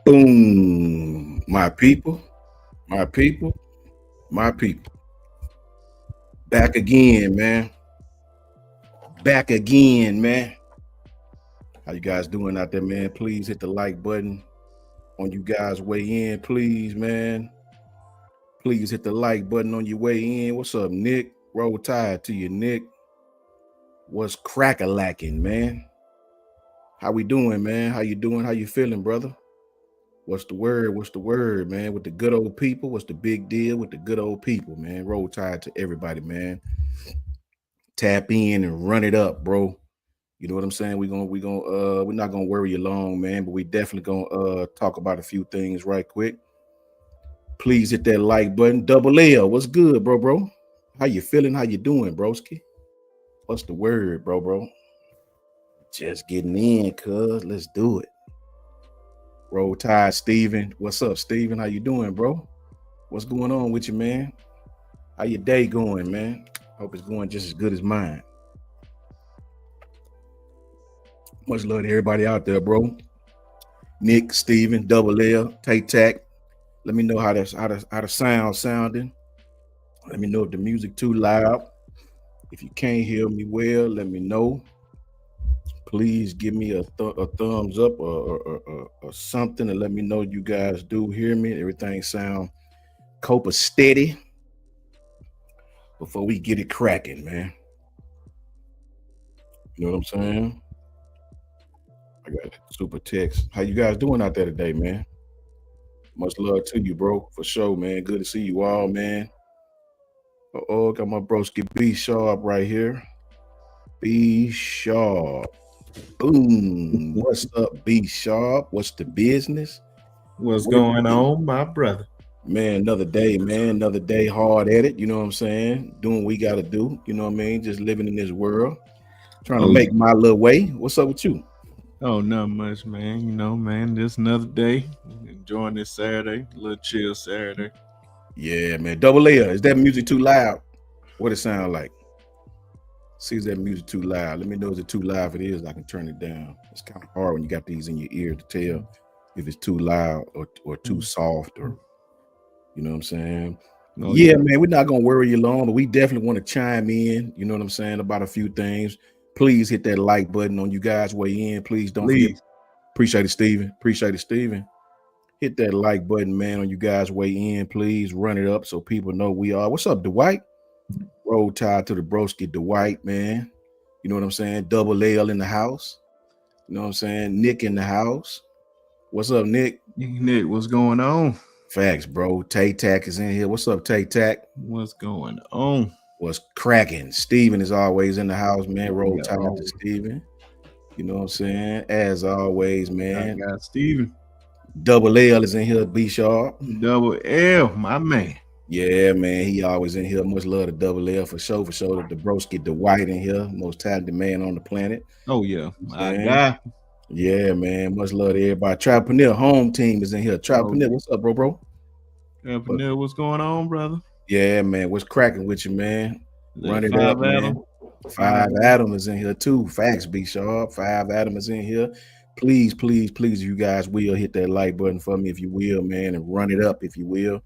Boom, my people, my people, my people. Back again, man. Back again, man. How you guys doing out there, man? Please hit the like button on you guys way in, please, man. Please hit the like button on your way in. What's up, Nick? Roll tide to you, Nick. What's crack-a-lacking, man? How we doing, man? How you doing? How you feeling, brother? What's the word? What's the word, man? With the good old people, what's the big deal with the good old people, man? Roll tide to everybody, man. Tap in and run it up, bro. You know what I'm saying? We're not gonna worry you long, man, but we definitely gonna talk about a few things right quick. Please hit that like button. Double L, what's good, bro? How you feeling? How you doing, broski? What's the word, bro? Just getting in, cuz. Let's do it. Roll tide, Steven. What's up, Steven? How you doing, bro? What's going on with you, man? How your day going, man? Hope it's going just as good as mine. Much love to everybody out there, bro. Nick, Steven, Double L, Tay Tac. Let me know how the sound sounding. Let me know if the music too loud. If you can't hear me well, let me know. Please give me a thumbs up or something to let me know you guys do hear me. Everything sound copa steady before we get it cracking, man. You know what I'm saying? I got super text. How you guys doing out there today, man? Much love to you, bro. For sure, man. Good to see you all, man. Got my broski B Sharp right here. B Sharp. Boom. What's up, B Sharp? What's the business? What's going on, my brother? Man, another day, man. Another day hard at it. You know what I'm saying? Doing what we got to do. You know what I mean? Just living in this world. Trying to make my little way. What's up with you? Oh, not much, man. You know, man, just another day. Enjoying this Saturday. A little chill Saturday. Yeah, man. Double L. Is that music too loud? What it sound like? See, is that music too loud? Let me know if it's too loud. If it is, I can turn it down. It's kind of hard when you got these in your ear to tell if it's too loud or too soft or, you know what I'm saying? Oh, yeah, man, we're not going to worry you long, but we definitely want to chime in, you know what I'm saying, about a few things. Please hit that like button on you guys way in. Please don't forget. Appreciate it, Steven. Appreciate it, Steven. Hit that like button, man, on you guys way in. Please run it up so people know we are. What's up, Dwight? Roll tide to the broski, Dwight, man. You know what I'm saying? Double L in the house. You know what I'm saying? Nick in the house. What's up, Nick? Nick, what's going on? Facts, bro. Tay Tac is in here. What's up, Tay Tac? What's going on? What's cracking? Steven is always in the house, man. Roll tide to Steven. You know what I'm saying? As always, man. I got Steven. Double L is in here, B Sharp. Double L, my man. Yeah, man. He always in here. Much love to Double L for sure. The broski, the white in here. Most talented man on the planet. Oh, yeah. My guy. Yeah, man. Much love to everybody. Trapreneur home team is in here. Trapreneur, what's up, bro? Trapreneur, what's going on, brother? Yeah, man. What's cracking with you, man? Run it up, Adam? man. Five Adam is in here too. Facts, B Sharp. Five Adam is in here. Please, you guys will hit that like button for me if you will, man, and run it up if you will.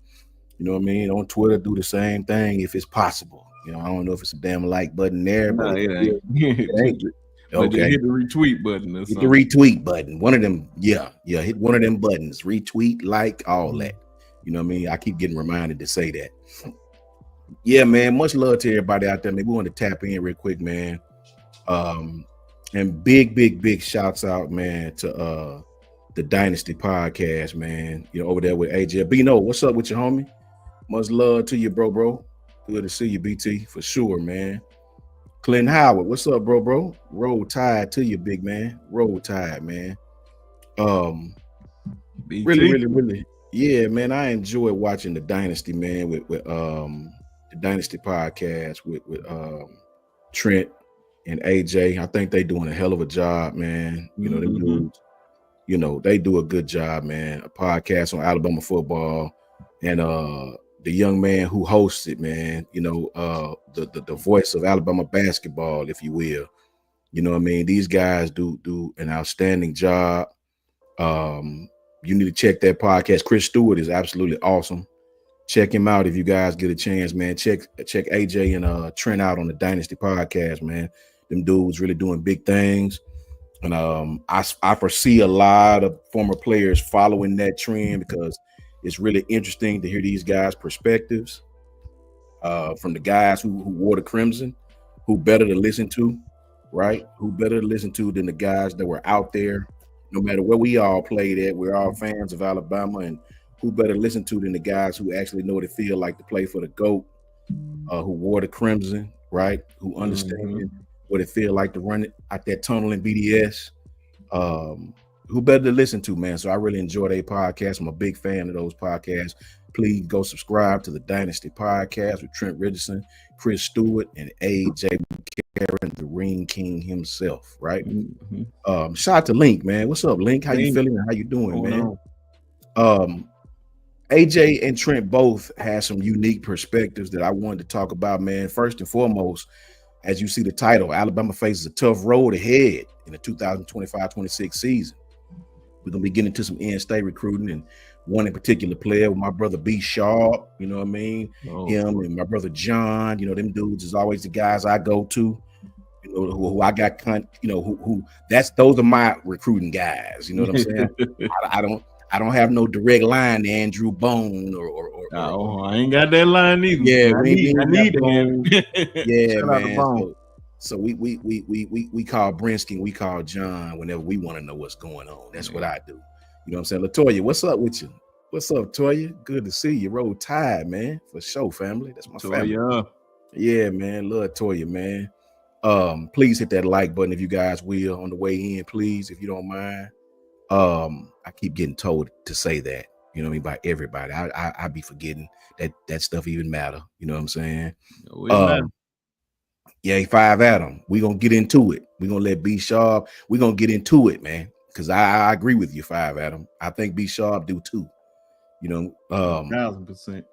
You know what I mean? On Twitter, do the same thing if it's possible. You know, I don't know if it's a damn like button there, but it ain't. Okay. Hit the retweet button or something. Hit the retweet button. One of them, yeah. Hit one of them buttons. Retweet, like, all that. You know what I mean? I keep getting reminded to say that. Yeah, man. Much love to everybody out there. Maybe we want to tap in real quick, man. And big shouts out, man, to the Dynasty podcast, man. You know, over there with AJ. Bino, what's up with you, homie? Much love to you, bro. Good to see you, BT, for sure, man. Clint Howard, what's up, bro? Roll tide to you, big man. Roll tide, man. Really. Yeah, man. I enjoy watching the Dynasty, man, with the Dynasty podcast with Trent and AJ. I think they doing a hell of a job, man. You know, them dudes, you know, they do a good job, man. A podcast on Alabama football and the young man who hosts it, man, you know, the voice of Alabama basketball, if you will. You know what I mean? These guys do an outstanding job. You need to check that podcast. Chris Stewart is absolutely awesome. Check him out if you guys get a chance, man. Check AJ and Trent out on the Dynasty podcast, man. Them dudes really doing big things. And I foresee a lot of former players following that trend because it's really interesting to hear these guys' perspectives from the guys who wore the crimson. Who better to listen to, right? Who better to listen to than the guys that were out there, no matter where we all played at. We're all fans of Alabama, and who better to listen to than the guys who actually know what it feel like to play for the GOAT, who wore the crimson, right? Who understand what it feel like to run it out that tunnel in BDS. Who better to listen to, man? So I really enjoy their podcast. I'm a big fan of those podcasts. Please go subscribe to the Dynasty Podcast with Trent Richardson, Chris Stewart, and AJ McCarron, the Ring King himself, right? Shout out to Link, man. What's up, Link? How you feeling? How you doing, man? AJ and Trent both have some unique perspectives that I wanted to talk about, man. First and foremost, as you see the title, Alabama faces a tough road ahead in the 2025-26 season. We're going to be getting into some in-state recruiting and one in particular player with my brother B Sharp, you know what I mean? Him and my brother John, you know, them dudes is always the guys I go to, you know, who I got, you know, who those are my recruiting guys, you know what I'm saying? I don't have no direct line to Andrew Bone or I ain't got that line either. Yeah, I need Bone. Yeah, man. So we call Brinsky, we call John whenever we want to know what's going on. That's what I do. You know what I'm saying? LaToya, what's up with you? What's up, Toya? Good to see you. Roll Tide, man. For sure, family. That's my family. Yeah, man. Love Toya, man. Please hit that like button if you guys will on the way in, please, if you don't mind. I keep getting told to say that, you know what I mean, by everybody. I be forgetting that stuff even matter. You know what I'm saying? Yeah, 5 Adam. We're gonna get into it. We're gonna let B Sharp. We're gonna get into it, man. Because I agree with you, 5 Adam. I think B Sharp do too. You know, 1000%.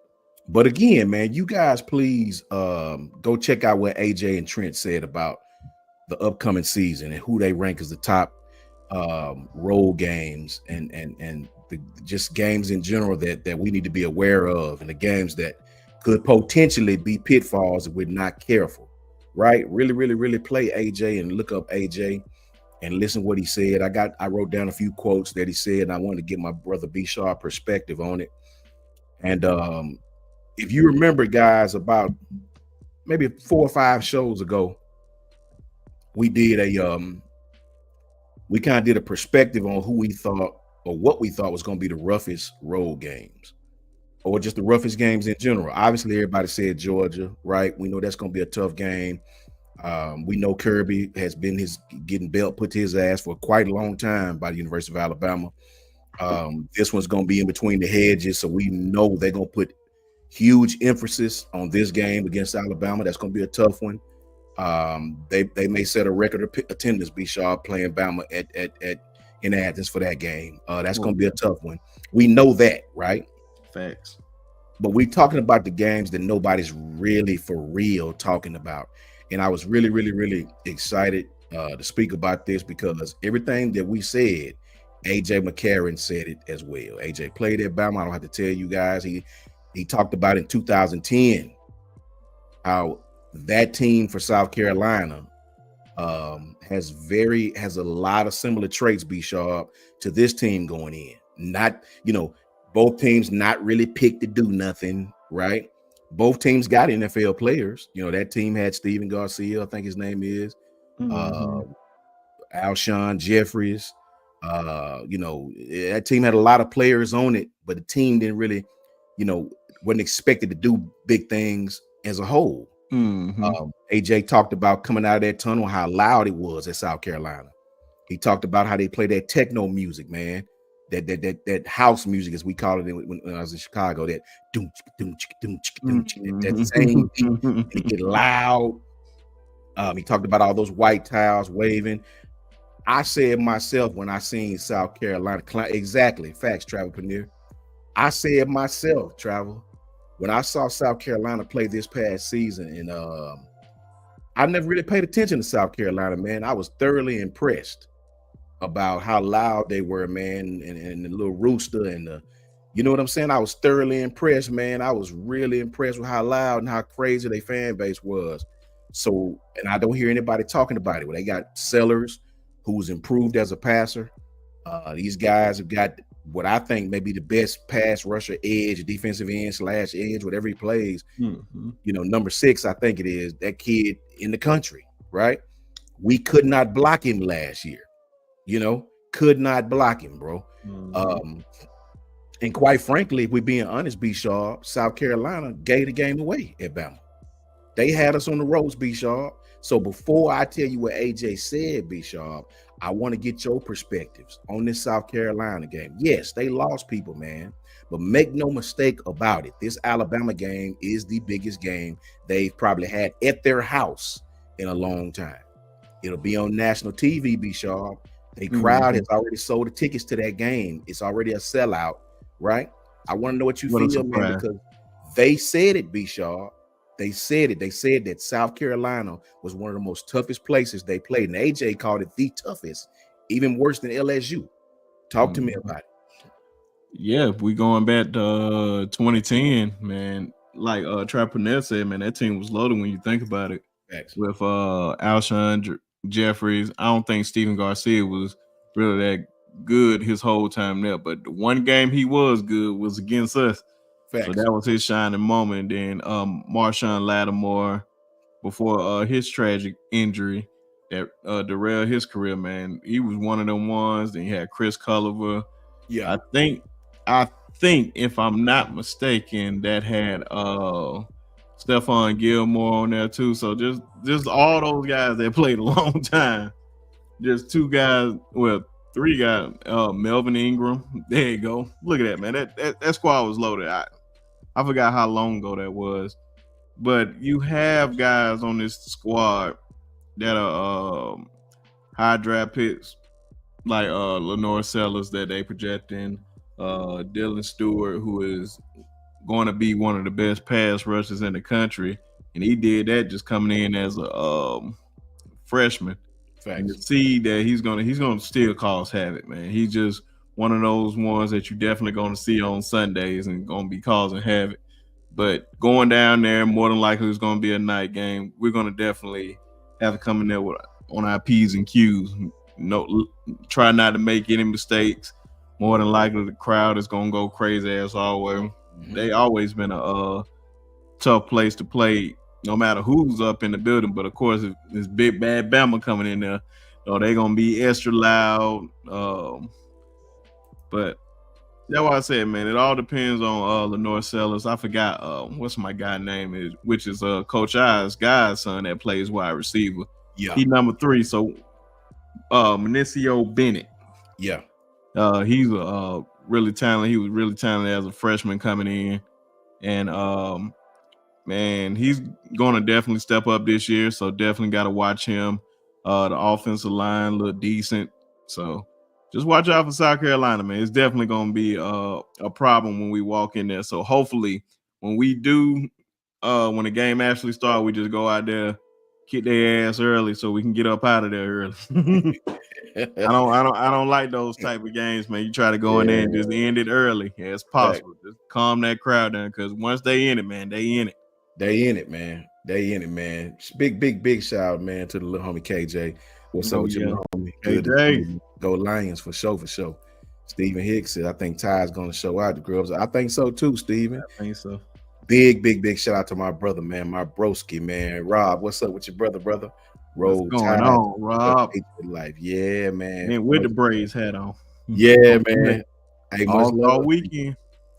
But again, man, you guys please go check out what AJ and Trent said about the upcoming season and who they rank as the top role games and the just games in general that we need to be aware of, and the games that could potentially be pitfalls if we're not careful. Right? Really play AJ and look up AJ and listen what he said. I wrote down a few quotes that he said, and I wanted to get my brother B Sharp perspective on it. And if you remember, guys, about maybe 4 or 5 shows ago, we did we kind of did a perspective on who we thought or what we thought was going to be the roughest road games, or just the roughest games in general. Obviously, everybody said Georgia, right? We know that's going to be a tough game. We know Kirby has been getting belt put to his ass for quite a long time by the University of Alabama. This one's going to be in between the hedges, so we know they're going to put huge emphasis on this game against Alabama. That's going to be a tough one. They may set a record of attendance, B Sharp, playing Bama in Athens for that game. That's going to be a tough one. We know that, right? Facts. But we're talking about the games that nobody's really for real talking about. And I was really excited to speak about this because everything that we said, AJ McCarron said it as well. AJ played at Bama. I don't have to tell you guys. He talked about in 2010 how that team for South Carolina has a lot of similar traits, B Sharp, to this team going in. Not, both teams not really picked to do nothing, right? Both teams got NFL players. That team had Steven Garcia, I think his name is, Alshon Jeffries. That team had a lot of players on it, but the team didn't really, wasn't expected to do big things as a whole. AJ talked about coming out of that tunnel, how loud it was at South Carolina. He talked about how they play that techno music, man. That house music, as we call it when I was in Chicago, that doom that same beat, and it get loud. He talked about all those white towels waving. I said myself when I seen South Carolina, exactly, facts, Travel Paneer. I said myself, Travel, when I saw South Carolina play this past season, and I never really paid attention to South Carolina, man. I was thoroughly impressed about how loud they were, man, and the little rooster and the, you know what I'm saying? I was thoroughly impressed, man. I was really impressed with how loud and how crazy their fan base was. So, and I don't hear anybody talking about it. Well, they got Sellers, who's improved as a passer. These guys have got what I think may be the best pass rusher, edge, defensive end slash edge, whatever he plays. Mm-hmm. You know, number 6, I think it is, that kid in the country, right? We could not block him last year. You know, could not block him, bro. Mm-hmm. And quite frankly, if we're being honest, B. Sharp, South Carolina gave the game away at Bama. They had us on the ropes, B. Sharp. So before I tell you what AJ said, B. Sharp, I want to get your perspectives on this South Carolina game. Yes, they lost people, man. But make no mistake about it. This Alabama game is the biggest game they've probably had at their house in a long time. It'll be on national TV, B. Sharp. The crowd has already sold the tickets to that game. It's already a sellout, right? I want to know what you feel, man, because they said it, B. Sharp. They said it. They said that South Carolina was one of the most toughest places they played. And AJ called it the toughest, even worse than LSU. Talk to me about it. Yeah, if we going back to 2010, man, like Trap Purnell said, man, that team was loaded when you think about it. Thanks. With Alshon Jeffries, I don't think Steven Garcia was really that good his whole time there. But the one game he was good was against us. Facts. So that was his shining moment. Then Marshawn Lattimore, before his tragic injury that derailed his career, man, he was one of them ones. Then you had Chris Culliver. Yeah. I think if I'm not mistaken, that had Stephon Gilmore on there too. So just all those guys that played a long time. Just 2 guys, well, 3 guys. Melvin Ingram. There you go. Look at that, man. That squad was loaded. I forgot how long ago that was. But you have guys on this squad that are high draft picks, like Lenore Sellers that they projecting, Dylan Stewart, who is going to be one of the best pass rushers in the country, and he did that just coming in as a freshman. Facts. And to see that he's gonna still cause havoc, man. He's just one of those ones that you definitely gonna see on Sundays and gonna be causing havoc. But going down there, more than likely it's gonna be a night game. We're gonna definitely have to come in there with on our P's and Q's. No, try not to make any mistakes. More than likely, the crowd is gonna go crazy as always. Mm-hmm. They always been a tough place to play, no matter who's up in the building. But of course, if this big bad Bama coming in there, they're gonna be extra loud. But that's why I said, man, it all depends on Lenore Sellers. I forgot what's my guy name is, which is Coach I's guy's son that plays wide receiver. Yeah, he number 3. So Minicio Bennett. Yeah. He's really talented. He was really talented as a freshman coming in. And man, he's gonna definitely step up this year. So definitely gotta watch him. The offensive line look decent. So just watch out for South Carolina, man. It's definitely gonna be a problem when we walk in there. So hopefully when we do when the game actually starts, we just go out there, kick their ass early so we can get up out of there early. I don't like those type of games, man. You try to go in there and just end it early as possible. Right. Just calm that crowd down, because once they in it, man, they in it. They in it, man. They in it, man. Big shout out, man, to the little homie KJ. What's up with your little homie? KJ. Go Lions for sure. Stephen Hicks said, I think Ty's gonna show out the girls. I think so too, Stephen. I think so. Big shout out to my brother, man, my broski, man. Rob, what's up with your brother? What's going on, Rob? Life. Yeah, man. Man, with the Braves hat on. Yeah, man. Hey, much love all weekend.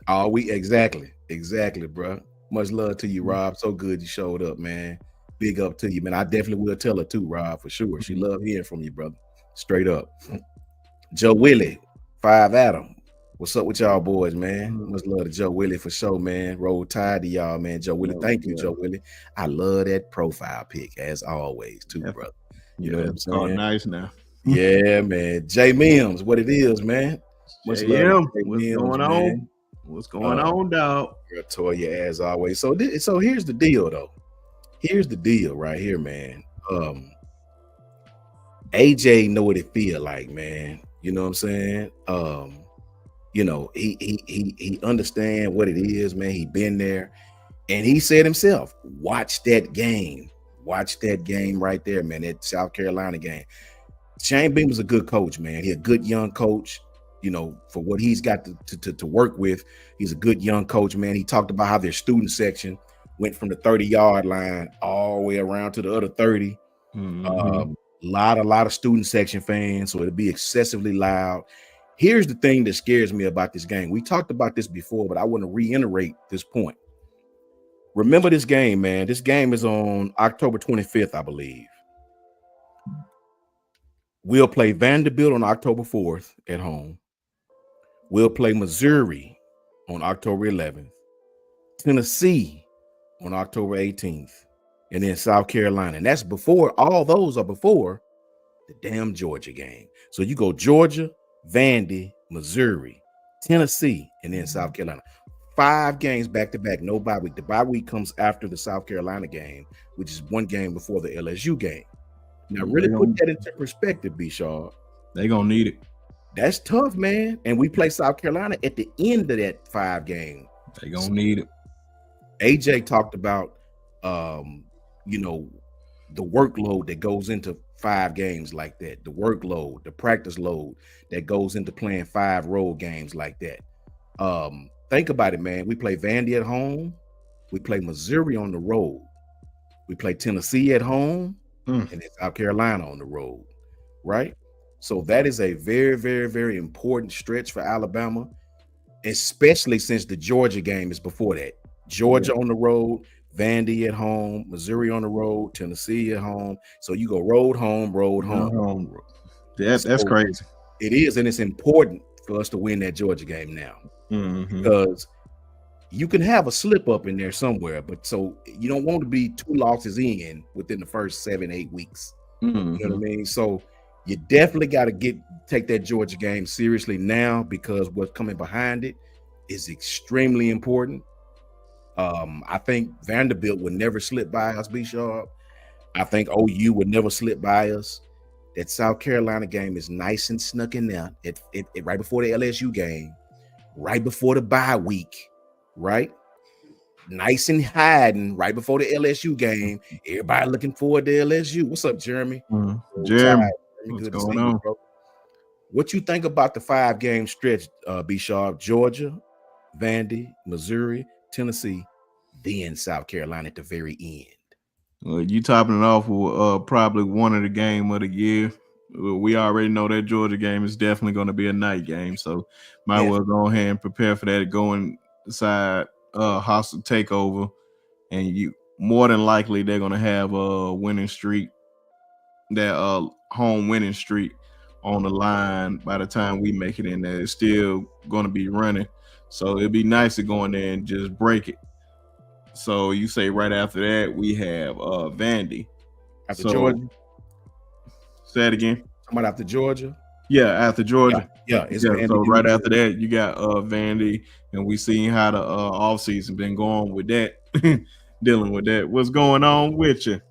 All week, exactly, bro. Much love to you, Rob. So good you showed up, man. Big up to you, man. I definitely will tell her too, Rob, for sure. She love hearing from you, brother. Straight up. Joe Willie, 5 Adam. What's up with y'all boys, man? Much love to Joe Willie for sure, man. Roll Tide to y'all, man. Joe Willie, thank you, Joe Willie. I love that profile pic as always, too, brother. You know what I'm saying? Oh, nice now. Yeah, man. J Mims, what it is, man. Much love, what's going on? What's going on, dog? Toya, as always. So here's the deal, though. Here's the deal right here, man. AJ know what it feel like, man. You know what I'm saying? He understand what it is, man. He been there, and he said himself, watch that game. Watch that game right there, man. That South Carolina game. Shane Beamer's a good coach, man. He's a good young coach. For what he's got to work with, he's a good young coach, man. He talked about how their student section went from the 30-yard line all the way around to the other 30. Mm-hmm. Lot of student section fans, so it'll be excessively loud. Here's the thing that scares me about this game. We talked about this before, but I want to reiterate this point. Remember this game, man. This game is on October 25th, I believe. We'll play Vanderbilt on October 4th at home. We'll play Missouri on October 11th, Tennessee on October 18th, and then South Carolina. And that's before, all those are before the damn Georgia game. So you go Georgia, Vandy, Missouri, Tennessee, and then South Carolina. 5 games back to back, no bye week. The bye week comes after the South Carolina game, which is 1 game before the LSU game. Now, really put that into perspective, B-Shaw. They're going to need it. That's tough, man. And we play South Carolina at the end of that 5 game. They're going to need it. AJ talked about, the workload that goes into 5 games like that, the workload, the practice load that goes into playing 5 road games like that. Think about it, man. We play Vandy at home. We play Missouri on the road. We play Tennessee at home, and then South Carolina on the road, right? So that is a very, very, very important stretch for Alabama, especially since the Georgia game is before that. Georgia on the road, Vandy at home, Missouri on the road, Tennessee at home. So you go road home. That's crazy. It is, and it's important for us to win that Georgia game now, because you can have a slip up in there somewhere, but so you don't want to be 2 losses in within the first 7-8 weeks. You know what I mean? So you definitely got to take that Georgia game seriously now, because what's coming behind it is extremely important. I think Vanderbilt would never slip by us, B-Sharp. I think OU would never slip by us. That South Carolina game is nice and snuck in there. It right before the LSU game, right before the bye week, right? Nice and hiding right before the LSU game. Everybody looking forward to LSU. What's up, Jeremy? Jeremy, what's going on? Bro. What you think about the 5-game stretch, B-Sharp? Georgia, Vandy, Missouri, Tennessee, then South Carolina at the very end. You topping it off with probably one of the game of the year. We already know that Georgia game is definitely going to be a night game, so might well go ahead and prepare for that. Go inside hostile takeover, and you more than likely they're going to have a winning streak, that home winning streak on the line by the time we make it in there. It's still going to be running, so it'd be nice to go in there and just break it. So you say right after that we have Vandy. After Georgia? Say it again. Somebody after Georgia? Yeah, after Georgia. Yeah. So right after that you got Vandy, and we seen how the offseason been going with that, dealing with that. What's going on with you?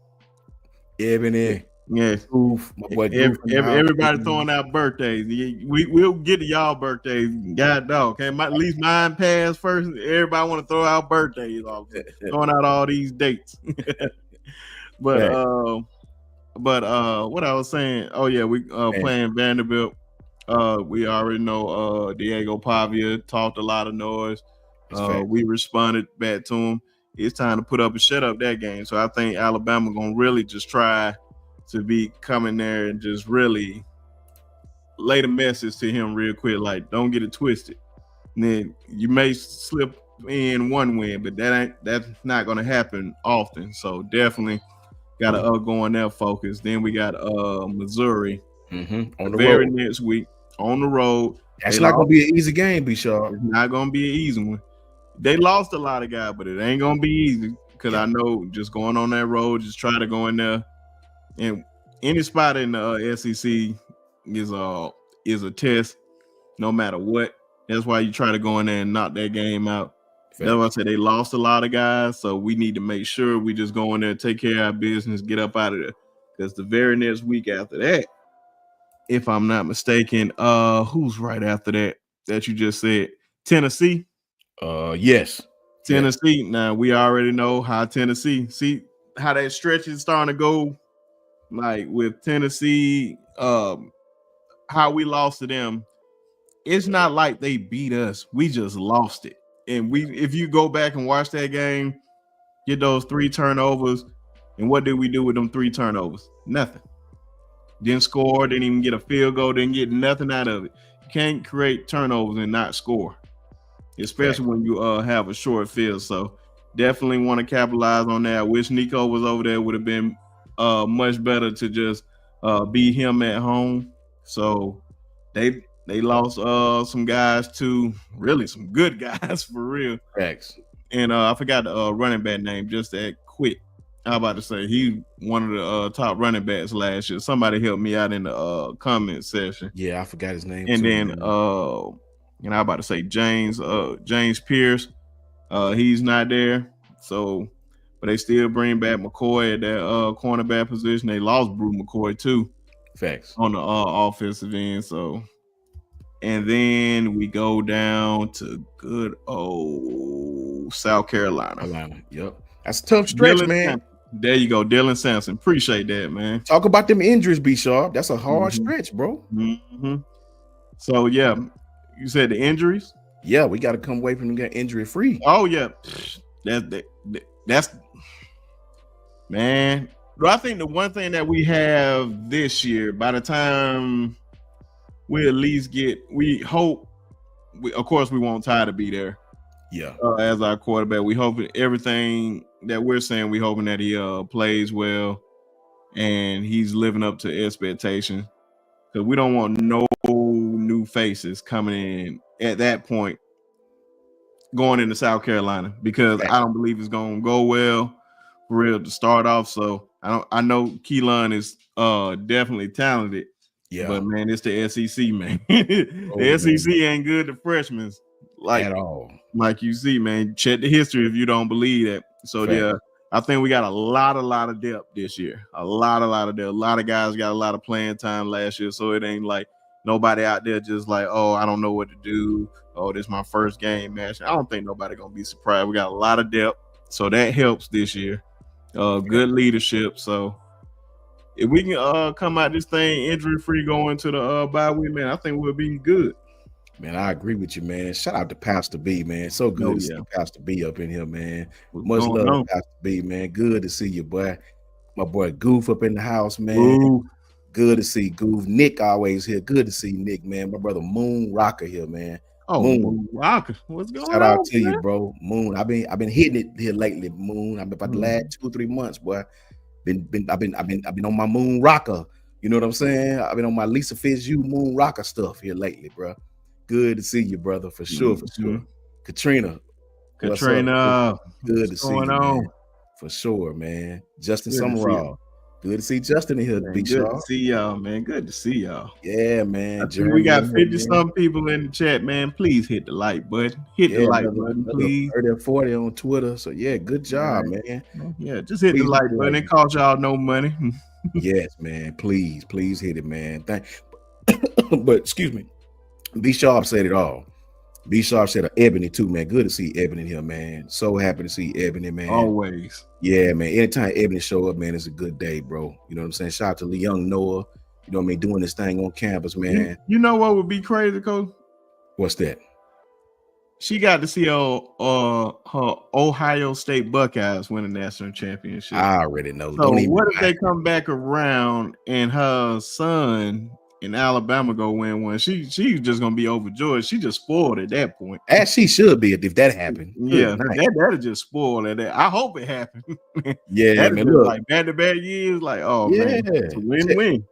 Ebony. Yeah. Oof, my boy everybody throwing out birthdays. We'll get to y'all birthdays. God dog. Okay, at least mine passed first. Everybody want to throw out birthdays, throwing out all these dates. But what I was saying, we playing Vanderbilt. We already know Diego Pavia talked a lot of noise. We responded back to him. It's time to put up and shut up that game. So I think Alabama gonna really just try to be coming there and just really lay the message to him real quick, like don't get it twisted. And then you may slip in one win, but that's not gonna happen often. So definitely gotta go on that focus. Then we got Missouri on the very road next week on the road. That's not gonna be an easy game, B-Sharp. It's not gonna be an easy one. They lost a lot of guys, but it ain't gonna be easy, because I know just going on that road, just try to go in there. And any spot in the SEC is a test, no matter what. That's why you try to go in there and knock that game out. That's why I said they lost a lot of guys, so we need to make sure we just go in there, take care of our business, get up out of there. Because the very next week after that, if I'm not mistaken. Who's right after that you just said? Tennessee. Yes. Tennessee. Now we already know how Tennessee. See how that stretch is starting to go. Like with Tennessee, how we lost to them. It's not like they beat us. We just lost it. And if you go back and watch that game, get those 3 turnovers. And what did we do with them 3 turnovers? Nothing. Didn't score, didn't even get a field goal, didn't get nothing out of it. You can't create turnovers and not score, especially when you have a short field. So definitely want to capitalize on that. I wish Nico was over there. Would have been much better to just beat him at home. So they lost some guys too, really some good guys for real. Facts. And I forgot the running back name just that quick. I was about to say he one of the top running backs last year. Somebody help me out in the comment section. Yeah, I forgot his name. And too, then man. I was about to say James Pierce. He's not there. So but they still bring back McCoy at that cornerback position. They lost Brew McCoy too. Facts. On the offensive end. So and then we go down to good old South Carolina. Yep. That's a tough stretch, Dylan man. Sampson. There you go, Dylan Sampson. Appreciate that, man. Talk about them injuries, B Sharp. That's a hard stretch, bro. So yeah, you said the injuries. Yeah, we got to come away from them injury free. Oh yeah, that's man. But I think the one thing that we have this year, by the time we at least we hope. Of course, we want Ty to be there. Yeah, as our quarterback, we hope everything that we're saying. We hoping that he plays well and he's living up to expectations. Because we don't want no new faces coming in at that point, going into South Carolina, because I don't believe it's going to go well for real to start off. So I know Keelan is definitely talented. Yeah, but man, it's the SEC, man. The SEC ain't good to freshmen like at all. Like you see, man. Check the history if you don't believe that. So yeah, I think we got a lot of depth this year. A lot of depth. A lot of guys got a lot of playing time last year, so it ain't like nobody out there just like, oh, I don't know what to do. Oh, this is my first game match. I don't think nobody gonna be surprised. We got a lot of depth, so that helps this year. Good leadership. So if we can come out this thing injury free going to the bye week, man, I think we'll be good. Man, I agree with you, man. Shout out to Pastor B, man. So good to see Pastor B up in here, man. Much love, Pastor B, man. Good to see you, boy. My boy Goof up in the house, man. Ooh. Good to see Goof. Nick always here. Good to see Nick, man. My brother Moon Rocker here, man. Oh, Moon Rocker. What's going on? Shout out to you, bro. Moon. I've been hitting it here lately, Moon. I've been about the last 2 or 3 months, boy. I've been on my Moon Rocker. You know what I'm saying? I've been on my Lisa Fitzhugh Moon Rocker stuff here lately, bro. Good to see you, brother, for sure, for sure. Katrina, good to see you, man. For sure, man. Justin Summerall, good to see Justin in here. Good to see y'all, man. Good to see y'all. Yeah, man. We got 50-some people in the chat, man. Please hit the like button. Hit the like button, please. 30 or 40 on Twitter. So yeah, good job, man. Yeah, just hit the like button. It costs y'all no money. Yes, man. Please hit it, man. But excuse me. B Sharp said it all. B Sharp said Ebony too, man. Good to see Ebony here, man. So happy to see Ebony, man. Always. Yeah, man. Anytime Ebony show up, man, it's a good day, bro. You know what I'm saying? Shout out to young Noah. You know what I mean? Doing this thing on campus, man. You know what would be crazy, Coach? What's that? She got to see her Ohio State Buckeyes win a national championship. I already know. So what if they come back around and her son in Alabama go win one? She's just gonna be overjoyed. She just spoiled at that point. As she should be if that happened. Yeah, that'll just spoil at that. I hope it happened. Yeah, man. Look, like back-to-back years, like man, it's a win-win.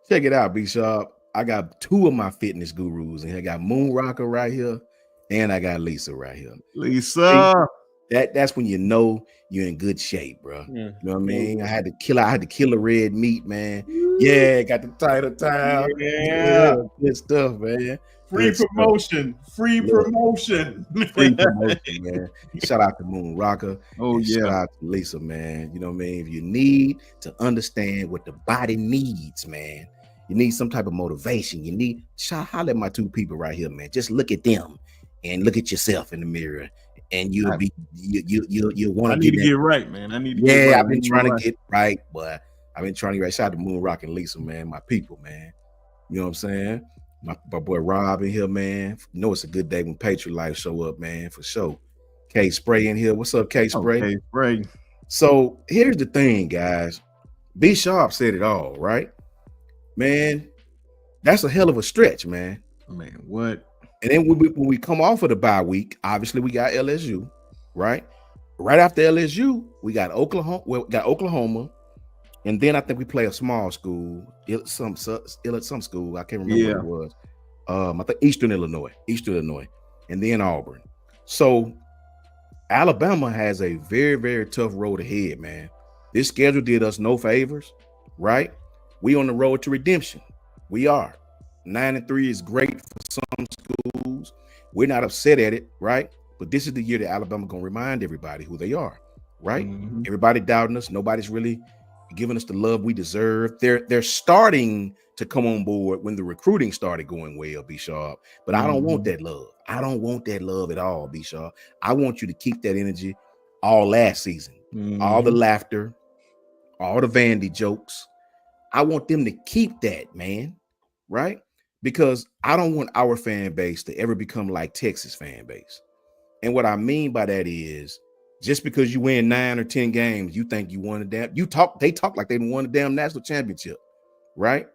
Check it out, B Sharp. I got 2 of my fitness gurus, and I got Moon Rocker right here, and I got Lisa right here. Lisa, that's when you know you're in good shape, bro. Yeah. You know what I mean? I had to kill a red meat, man. Yeah, got the title time. Yeah, good stuff, man. Free promotion, man. Shout out to Moon Rocker. Shout out to Lisa, man. You know what I mean? If you need to understand what the body needs, man, You need some type of motivation. You need holler at my two people right here, man. Just look at them and look at yourself in the mirror, and you'll I, be you'll want I to need get to that. get right, man. I need to get Yeah, right. I've been trying to get right, but I've been trying to get right. Shout out to Moon Rock and Lisa, man. My people, man. You know what I'm saying? My boy Rob in here, man. You know it's a good day when Patriot Life show up, man, for sure. K Spray in here. What's up, K Spray? Okay, right. So here's the thing, guys. B Sharp said it all, right? Man, that's a hell of a stretch, man. Man, what? And then when we come off of the bye week, obviously we got LSU, right? Right after LSU, we got Oklahoma. Well, we got Oklahoma, and then I think we play a small school, some school. I can't remember what it was. I think Eastern Illinois, and then Auburn. So Alabama has a very, very tough road ahead, man. This schedule did us no favors, right? We on the road to redemption. We are. 9-3 is great for some schools. We're not upset at it, right? But this is the year that Alabama gonna remind everybody who they are, right? Mm-hmm. Everybody doubting us. Nobody's really giving us the love we deserve. They're starting to come on board when the recruiting started going well, B Sharp. But I don't want that love. I don't want that love at all, B Sharp. I want you to keep that energy all last season. All the laughter, all the Vandy jokes. I want them to keep that, man, right? Because I don't want our fan base to ever become like Texas fan base. And what I mean by that is just because you win 9 or 10 games, you think you won a damn, they talk like they won a damn national championship, right?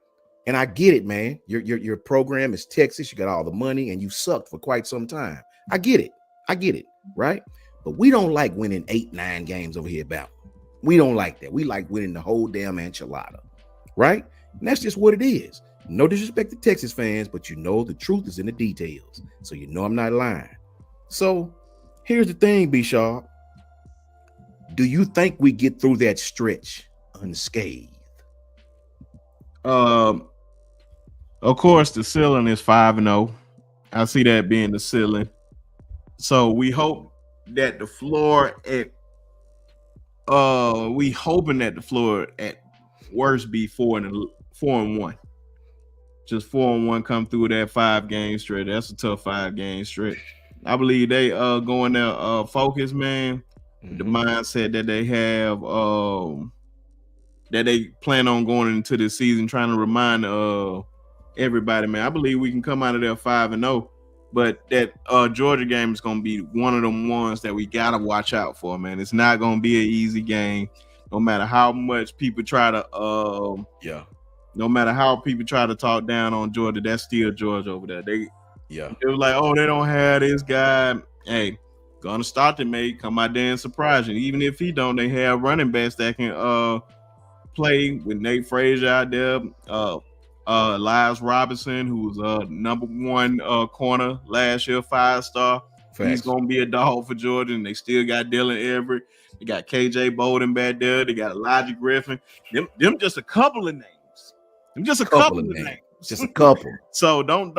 And I get it, man. Your program is Texas, you got all the money, and you sucked for quite some time. I get it, right? But we don't like winning 8-9 games over here at Bama. We don't like that. We like winning the whole damn enchilada, right? And that's just what it is. No disrespect to Texas fans, but you know the truth is in the details. So you know I'm not lying. So here's the thing, B Sharp. Do you think we get through that stretch unscathed? Of course, the ceiling is 5-0. I see that being the ceiling. So we hope that the floor at we hoping that the floor at worst be 4-1. Just 4-1 come through that 5-game stretch. That's a tough 5-game stretch. I believe they going there focus, man. The mindset that they have that they plan on going into this season, trying to remind everybody, man. I believe we can come out of there 5-0, but that Georgia game is gonna be one of them ones that we gotta watch out for, man. It's not gonna be an easy game, no matter how much people try to no matter how people try to talk down on Georgia, that's still Georgia over there. They was like, oh, they don't have this guy. Hey, gonna start to come out there and surprise you. Even if he don't, they have running backs that can play with Nate Frazier out there. Elias Robinson, who's number 1 corner last year, 5-star. He's gonna be a dog for Georgia, and they still got Dylan Everett. They got KJ Bolden back there. They got Elijah Griffin. Them just a couple of names. Just a couple of names. Just a couple. So don't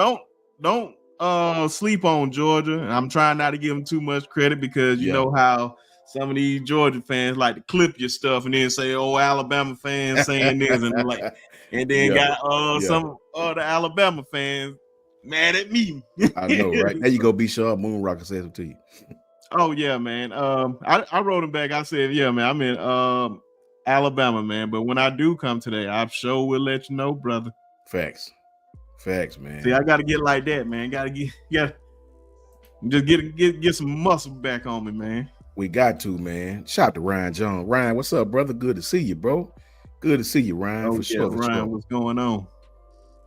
sleep on Georgia. And I'm trying not to give them too much credit because you know how some of these Georgia fans like to clip your stuff and then say, "Oh, Alabama fans saying this," and then got some other Alabama fans mad at me. I know, right? There you go, B Sharp. Moon Rock says it to you. Oh yeah, man. I wrote him back. I said, yeah, man. I'm in Alabama, man. But when I do come today, I sure will let you know, brother. Facts, man. See, I gotta get like that, man. Just get some muscle back on me, man. We got to, man. Shout out to Ryan Jones. Ryan, what's up, brother? Good to see you, bro. Good to see you, Ryan. For sure. Ryan, what's going on?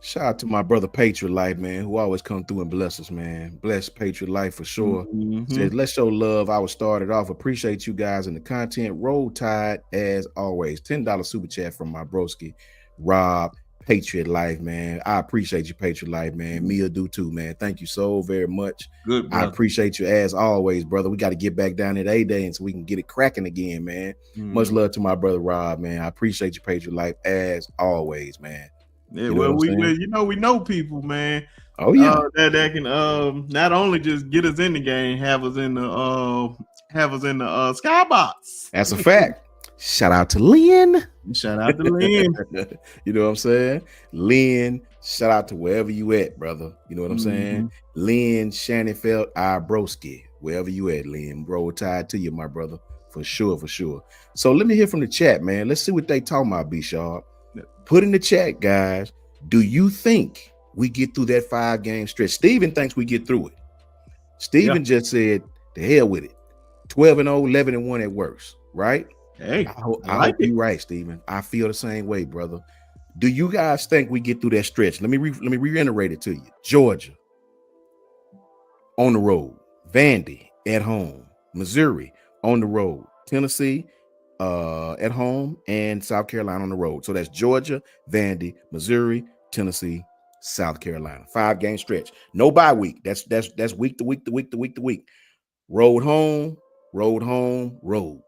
Shout out to my brother Patriot Life, man, who always come through and bless us, man. Bless Patriot Life for sure. Says, let's show love. I was started off. Appreciate you guys and the content. Roll Tide as always. $10 super chat from my broski, Rob. Patriot Life, man. I appreciate you, Patriot Life, man. Mia do too, man. Thank you so very much. Good, brother. I appreciate you as always, brother. We got to get back down at A-Day and so we can get it cracking again, man. Much love to my brother Rob, man. I appreciate you, Patriot Life, as always, man. Yeah, we know people, man. Oh yeah, that can not only just get us in the game, have us in the skybox. That's a fact. Shout out to Lynn. Shout out to Lynn. You know what I'm saying? Lynn, shout out to wherever you at, brother. You know what I'm saying? Lynn Shannonfeld, Broski, wherever you at, Lynn. Bro, tied to you, my brother. For sure, for sure. So let me hear from the chat, man. Let's see what they talking about, B-Sharp. Put in the chat, guys. Do you think we get through that 5-game stretch? Steven thinks we get through it. Steven just said, the hell with it. 12-0, 11-1 at worst, right? Hey, I hope you're right, Steven. I feel the same way, brother. Do you guys think we get through that stretch? Let me reiterate it to you. Georgia on the road, Vandy at home, Missouri on the road, Tennessee at home, and South Carolina on the road. So that's Georgia, Vandy, Missouri, Tennessee, South Carolina. 5-game stretch. No bye week. That's week to week. Road home, road.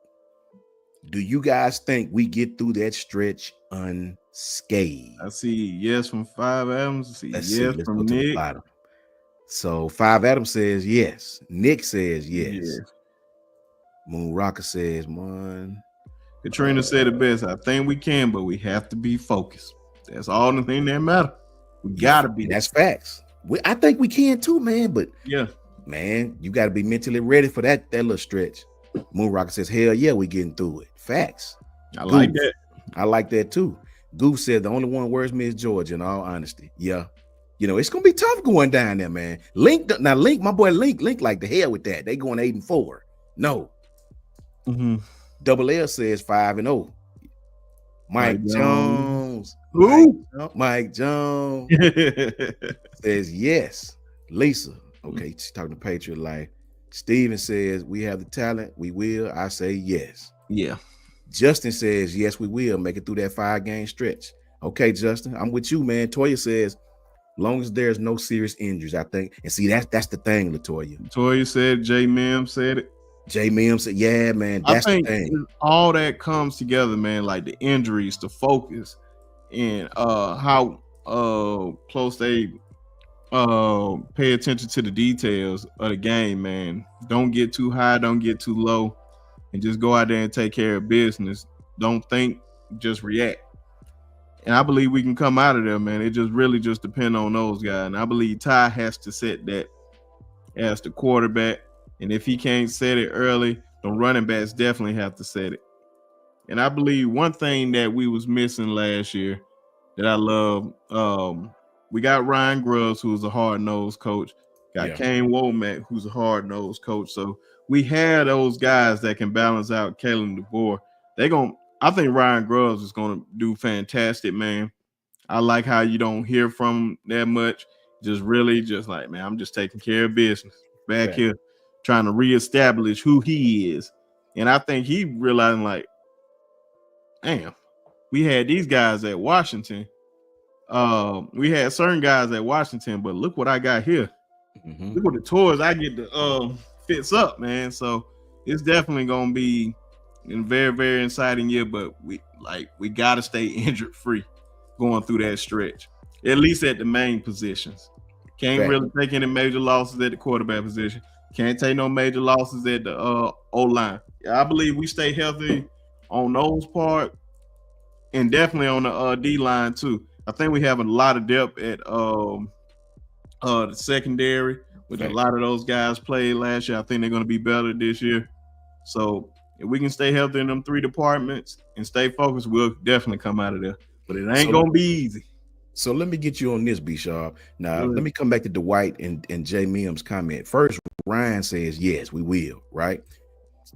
Do you guys think we get through that stretch unscathed? I see yes from 5 Adams. Let's from go Nick. to the bottom. So 5 Adams says yes. Nick says yes. Moon Rocker says one. Katrina said it best. I think we can, but we have to be focused. That's all the thing that matter. We gotta be. That's facts. I think we can too, man. But man, you got to be mentally ready for that little stretch. Moon Rocker says, hell yeah, we getting through it. Facts. I like that. I like that too. Goof said the only one worries me is Georgia, in all honesty. Yeah. You know, it's gonna be tough going down there, man. Link, my boy Link like the hell with that. They going 8-4. No. Double L says 5-0. Mike Jones. Mike Jones says yes. Lisa. Okay, she's talking to Patriot Life. Steven says we have the talent. We will. I say yes. Yeah. Justin says yes, we will make it through that 5-game stretch. Okay, Justin, I'm with you, man. Toya says, long as there's no serious injuries, I think. And see, that's the thing, Latoya. Toya said, J Mim said it. J Mim said, yeah, man. That's the thing. All that comes together, man. Like the injuries, the focus, and how close they pay attention to the details of the game, man. Don't get too high, don't get too low, and just go out there and take care of business. Don't think, just react. And I believe we can come out of there, man. It just really just depends on those guys. And I believe Ty has to set that as the quarterback. And if he can't set it early, the running backs definitely have to set it. And I believe one thing that we was missing last year that I love, we got Ryan Grubbs, who's a hard-nosed coach. Got Kane Womack, who's a hard-nosed coach. So we had those guys that can balance out Kalen DeBoer. I think Ryan Grubbs is going to do fantastic, man. I like how you don't hear from him that much. Just really just like, man, I'm just taking care of business back here, trying to reestablish who he is. And I think he realizing like, damn, we had these guys at Washington. We had certain guys at Washington, but look what I got here. Look what the toys I get to fits up, man. So it's definitely gonna be a very, very exciting year, but we gotta stay injured free going through that stretch, at least at the main positions. Can't really take any major losses at the quarterback position. Can't take no major losses at the O-line. I believe we stay healthy on those parts, and definitely on the D-line too. I think we have a lot of depth at the secondary, which a lot of those guys played last year. I think they're going to be better this year. So if we can stay healthy in them 3 departments and stay focused, we'll definitely come out of there. But it ain't going to be easy. So let me get you on this, B-Sharp. Now, let me come back to Dwight and Jay Mim's comment. First, Ryan says, yes, we will, right?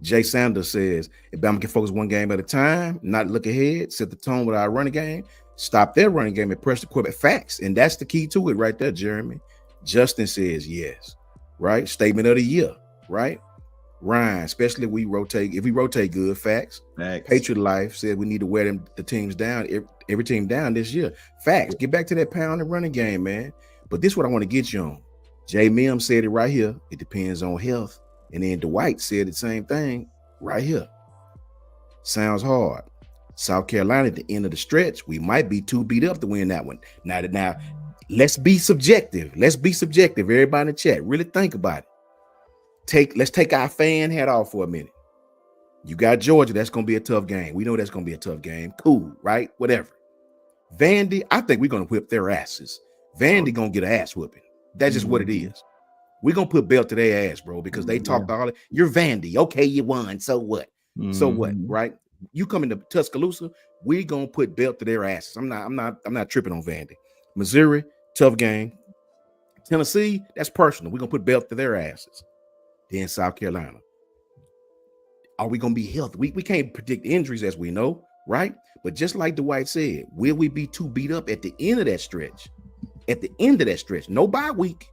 Jay Sanders says, if Bama can focus one game at a time, not look ahead, set the tone with our running game, stop their running game and press the quarterback. Facts. And that's the key to it right there, Jeremy. Justin says yes, right? Statement of the year, right? Ryan, especially if we rotate good, facts. Patriot Life said we need to wear the teams down, every team down this year. Facts. Get back to that pound and running game, man. But this is what I want to get you on. Jay Mim said it right here. It depends on health. And then Dwight said the same thing right here. Sounds hard. South Carolina at the end of the stretch, we might be too beat up to win that one. Now, let's be subjective. Everybody in the chat, really think about it. Let's take our fan hat off for a minute. You got Georgia. That's going to be a tough game. We know that's going to be a tough game. Cool, right? Whatever. Vandy, I think we're going to whip their asses. Vandy going to get an ass whipping. That's just what it is. We're going to put belt to their ass, bro, because they talked all it. You're Vandy. Okay, you won. So what? So what, right? You come into Tuscaloosa, we going to put belt to their asses. I'm not tripping on Vandy. Missouri, tough game. Tennessee, that's personal. We're going to put belt to their asses. Then South Carolina. Are we going to be healthy? We can't predict injuries, as we know, right? But just like Dwight said, will we be too beat up at the end of that stretch? At the end of that stretch, no bye week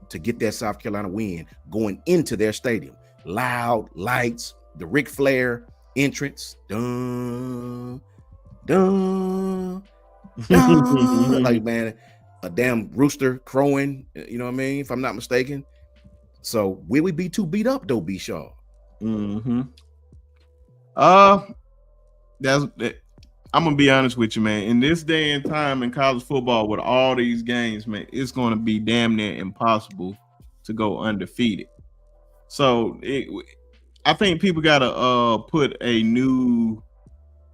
to get that South Carolina win going into their stadium. Loud lights, the Ric Flair entrance. Dun, dun, dun. Like, man, a damn rooster crowing, you know what I mean? If I'm not mistaken. So will we be too beat up, though, B. Shaw? I'm gonna be honest with you, man. In this day and time in college football, with all these games, man, it's gonna be damn near impossible to go undefeated. So I think people gotta put a new,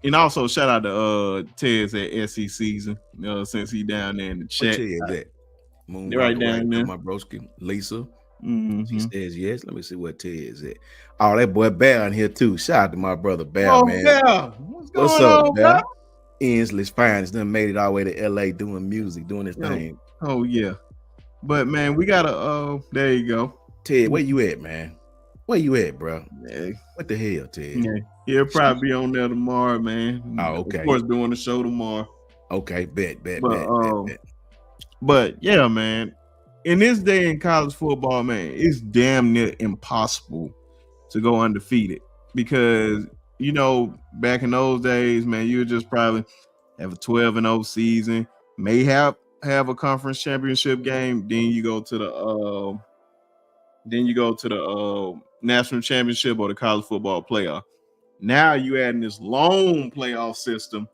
and also shout out to Tez at SC Season, since he down there in the chat. What is that? Moon right down there. My broski, Lisa. She says yes. Let me see what Ted is at. Oh, that boy Bear in here too. Shout out to my brother Bear, man. Bear. What's up, on, Bear? Inslee's Finest done made it all the way to LA doing music, doing his thing. Oh yeah. But man, we gotta there you go. Ted, where you at, man? Where you at, bro? Yeah. What the hell, Ted? Yeah. He'll probably be on there tomorrow, man. Oh, okay. Of course, doing the show tomorrow. Okay, bet. But yeah, man. In this day in college football, man, it's damn near impossible to go undefeated because, back in those days, man, you would just probably have a 12-0 season, may have a conference championship game, then you go to the national championship or the college football playoff. Now you adding this long playoff system.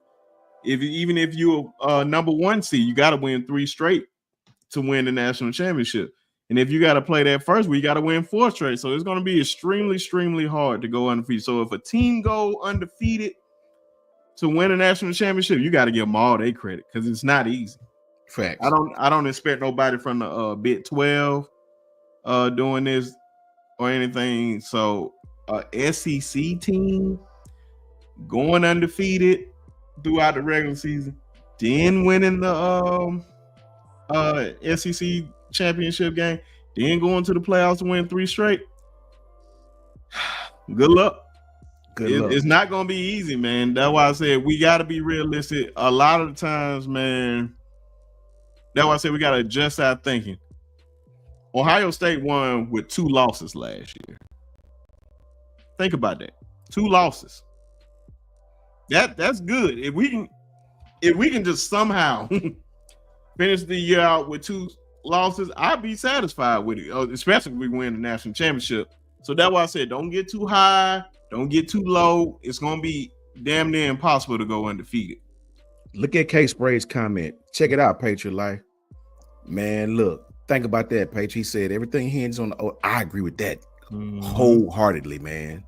Even if you're number one seed, you got to win 3 straight to win the national championship. And if you got to play that first, we got to win 4 straight. So it's going to be extremely, extremely hard to go undefeated. So if a team go undefeated to win a national championship, you got to give them all their credit because it's not easy. Facts. I don't expect nobody from the Big 12 doing this or anything. So SEC team going undefeated throughout the regular season, then winning the SEC championship game, then going to the playoffs to win 3 straight. Good luck. It's not going to be easy, man. That's why I said we got to be realistic. A lot of the times, man, that's why I said we got to adjust our thinking. Ohio State won with 2 losses last year. Think about that. 2 losses. That's good. If we can just somehow finish the year out with 2 losses, I'd be satisfied with it, especially if we win the national championship. So that's why I said don't get too high, don't get too low. It's going to be damn near impossible to go undefeated. Look at K Spray's comment. Check it out, Patriot Life. Man, look, think about that, Patriot. He said everything hinges on I agree with that wholeheartedly, man.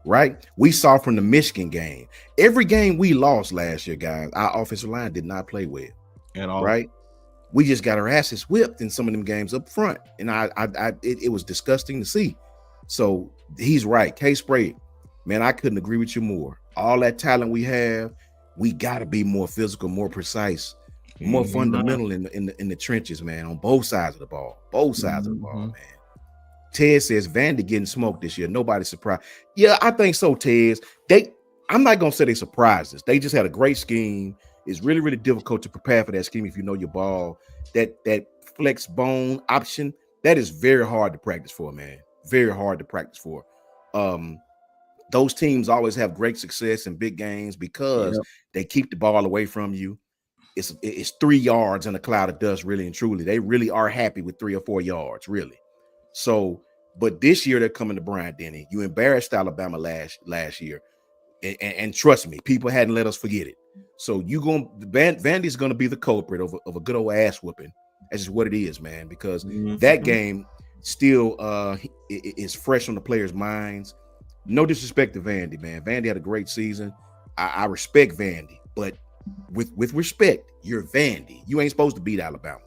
Right? We saw from the Michigan game. Every game we lost last year, guys, our offensive line did not play well. At all. Right? We just got our asses whipped in some of them games up front. And it was disgusting to see. So he's right. K-Spray, man, I couldn't agree with you more. All that talent we have, we got to be more physical, more precise, more fundamental in the trenches, man, on both sides of the ball. Both sides of the ball, man. Ted says Vandy getting smoked this year. Nobody's surprised. Yeah, I think so, Ted. I'm not going to say they surprised us. They just had a great scheme. It's really, really difficult to prepare for that scheme if you know your ball. That flex bone option, that is very hard to practice for, man. Very hard to practice for. Those teams always have great success in big games because they keep the ball away from you. It's 3 yards in a cloud of dust, really and truly. They really are happy with 3 or 4 yards, really. So, but this year they're coming to Bryant-Denny. You embarrassed Alabama last year. And trust me, people hadn't let us forget it. So Vandy's going to be the culprit of a good old ass whooping. That's just what it is, man, because that game still is fresh on the players' minds. no disrespect to Vandy, man. Vandy had a great season. I respect Vandy, but with respect, you're Vandy. You ain't supposed to beat Alabama.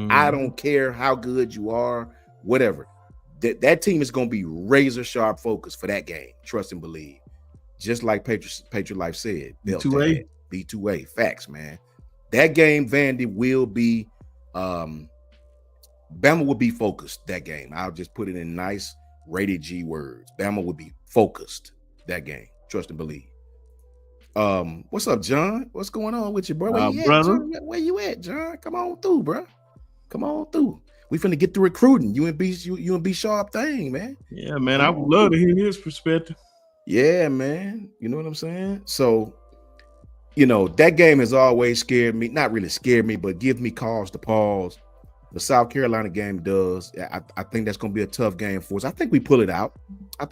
I don't care how good you are, whatever. That team is going to be razor sharp focused for that game. Trust and believe. Just like Patriot Life said, B2A. B2A. Facts, man. That game, Vandy will be, Bama will be focused that game. I'll just put it in nice rated G words. Bama will be focused that game. Trust and believe. What's up, John? What's going on with you, bro? Where you brother? at, John? Where you at, John? Come on through, bro. Come on through. We finna get to recruiting. You and B Sharp thing, man. Yeah, man. I would love to hear his perspective. Yeah, man. You know what I'm saying? So, that game has always scared me. Not really scared me, but give me cause to pause. The South Carolina game does. I think that's going to be a tough game for us. I think we pull it out. But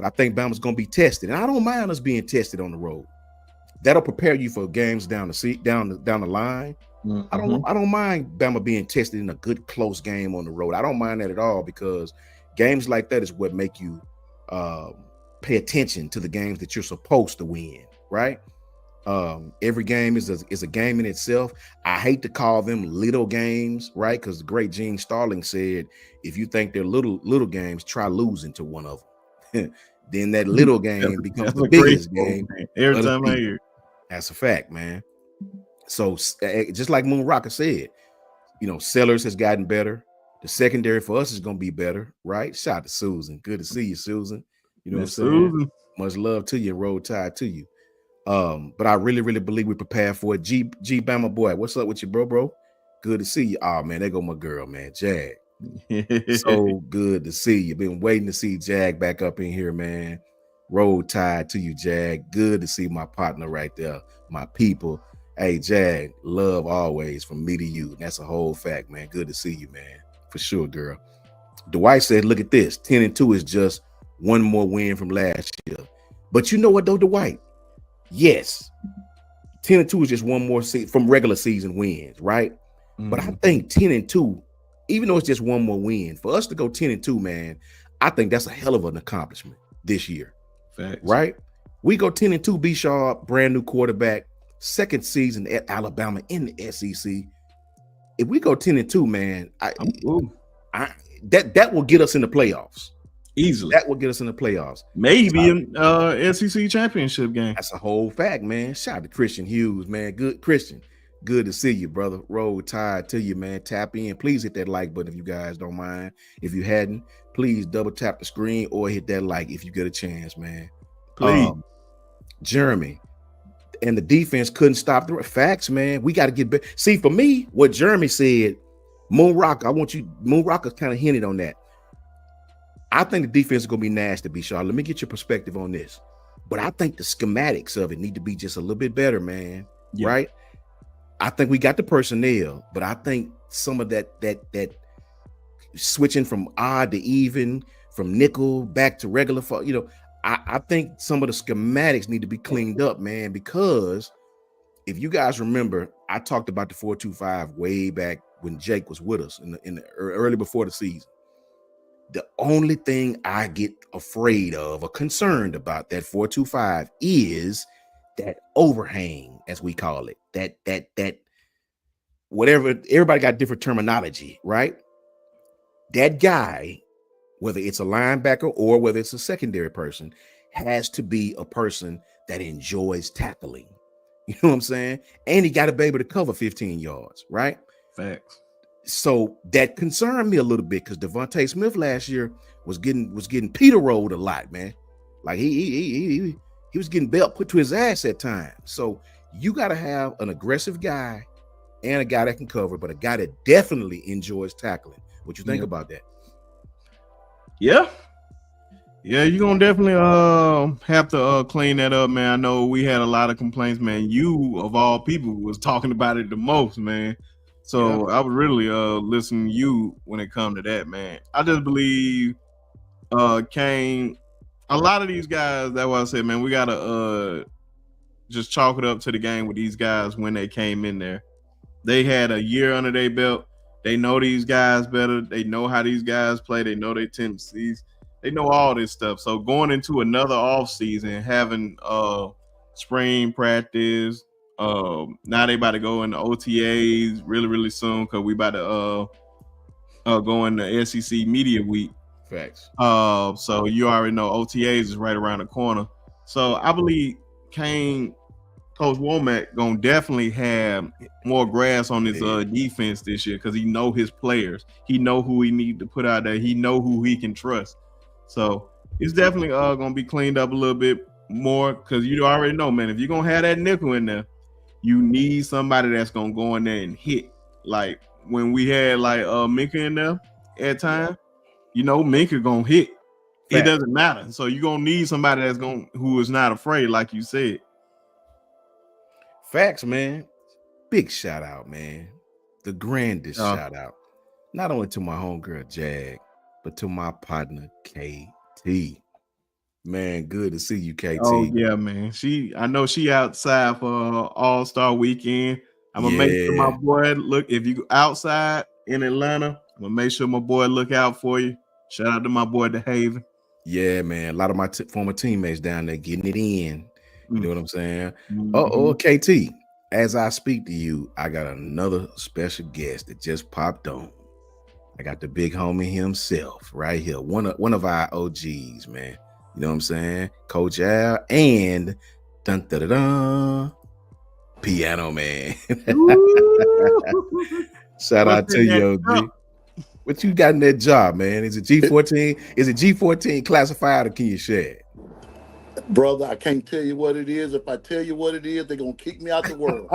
I think Bama's going to be tested. And I don't mind us being tested on the road. That'll prepare you for games down the line. I don't mind Bama being tested in a good close game on the road. I don't mind that at all, because games like that is what make you pay attention to the games that you're supposed to win, right? Every game is a game in itself. I hate to call them little games, right? Because the great Gene Starling said, if you think they're little games, try losing to one of them. Then that little game becomes the biggest game. Every time I hear it. That's a fact, man. So just like Moon Rocker said, Sellers has gotten better. The secondary for us is going to be better, right? Shout out to Susan. Good to see you, Susan. You know what I'm saying? Susan. Much love to you. Roll Tide to you. But I really, really believe we're prepared for it. G Bama boy, what's up with you, bro? Good to see you. Oh man, there go my girl, man, Jag. So good to see you. Been waiting to see Jag back up in here, man. Roll Tide to you, Jag. Good to see my partner right there, my people. Hey, Jag, love always from me to you. That's a whole fact, man. Good to see you, man. For sure, girl. Dwight said, look at this. 10-2 is just one more win from last year. But you know what, though, Dwight? Yes. 10-2 is just one more from regular season wins, right? But I think 10-2, even though it's just one more win, for us to go 10-2, man, I think that's a hell of an accomplishment this year. Facts. Right? We go 10-2, B Sharp, brand new quarterback, second season at Alabama in the SEC. If we go 10-2, man, that will get us in the playoffs. Easily. That will get us in the playoffs. Maybe in SEC championship game. That's a whole fact, man. Shout out to Christian Hughes, man. Good Christian. Good to see you, brother. Roll Tide to you, man. Tap in. Please hit that like button if you guys don't mind. If you hadn't, please double tap the screen or hit that like if you get a chance, man. Please. Jeremy. And the defense couldn't stop the facts, man. We got to get better. See, for me, what Jeremy said, Moon Rock, Moon Rock has kind of hinted on that. I think the defense is going to be nasty, B. Shaw. Let me get your perspective on this. But I think the schematics of it need to be just a little bit better, man. Yeah. Right? I think we got the personnel, but I think some of that switching from odd to even, from nickel back to regular, I think some of the schematics need to be cleaned up, man, because if you guys remember, I talked about the 4-2-5 way back when Jake was with us in the early before the season. The only thing I get afraid of or concerned about that 4-2-5 is that overhang, as we call it. That whatever, everybody got different terminology, right? That guy, whether it's a linebacker or whether it's a secondary person, has to be a person that enjoys tackling. You know what I'm saying? And he got to be able to cover 15 yards, right? Facts. So that concerned me a little bit because Devontae Smith last year was getting Peter rolled a lot, man. Like he was getting belt put to his ass at times. So you got to have an aggressive guy and a guy that can cover, but a guy that definitely enjoys tackling. What you think about that? Yeah, you're gonna definitely have to clean that up, man. I know we had a lot of complaints, man. You of all people was talking about it the most, man. So I would really listen to you when it comes to that, man. I just believe Kane, a lot of these guys, that's why I said, man, we gotta just chalk it up to the game with these guys when they came in there. They had a year under their belt. They know these guys better. They know how these guys play. They know their tendencies. They know all this stuff. So going into another off season, having spring practice, now they about to go into OTAs really, really soon because we about to go into SEC Media Week. Facts. So you already know OTAs is right around the corner. So I believe Coach Womack gonna definitely have more grass on his defense this year because he know his players. He know who he need to put out there. He know who he can trust. So it's definitely gonna be cleaned up a little bit more because you already know, man. If you're gonna have that nickel in there, you need somebody that's gonna go in there and hit. Like when we had like Minka in there at time, you know Minka gonna hit. It doesn't matter. So you're gonna need somebody who is not afraid, like you said. Facts, man. Big shout out, man. The grandest shout out. Not only to my homegirl Jag, but to my partner KT. Man, good to see you, KT. Oh yeah, man. I know she outside for All-Star Weekend. I'm gonna make sure my boy look. If you outside in Atlanta, I'm gonna make sure my boy look out for you. Shout out to my boy DeHaven. Yeah, man. A lot of my former teammates down there getting it in. You know what I'm saying? KT, as I speak to you, I got another special guest that just popped on. I got the big homie himself right here. One of our OGs, man. You know what I'm saying? Coach Al and dun, dun, dun, dun, Piano Man. Shout out to you, OG. What you got in that job, man? Is it G14? Is it G14 classified or can you share it? Brother, I can't tell you what it is. If I tell you what it is, they're gonna kick me out the world.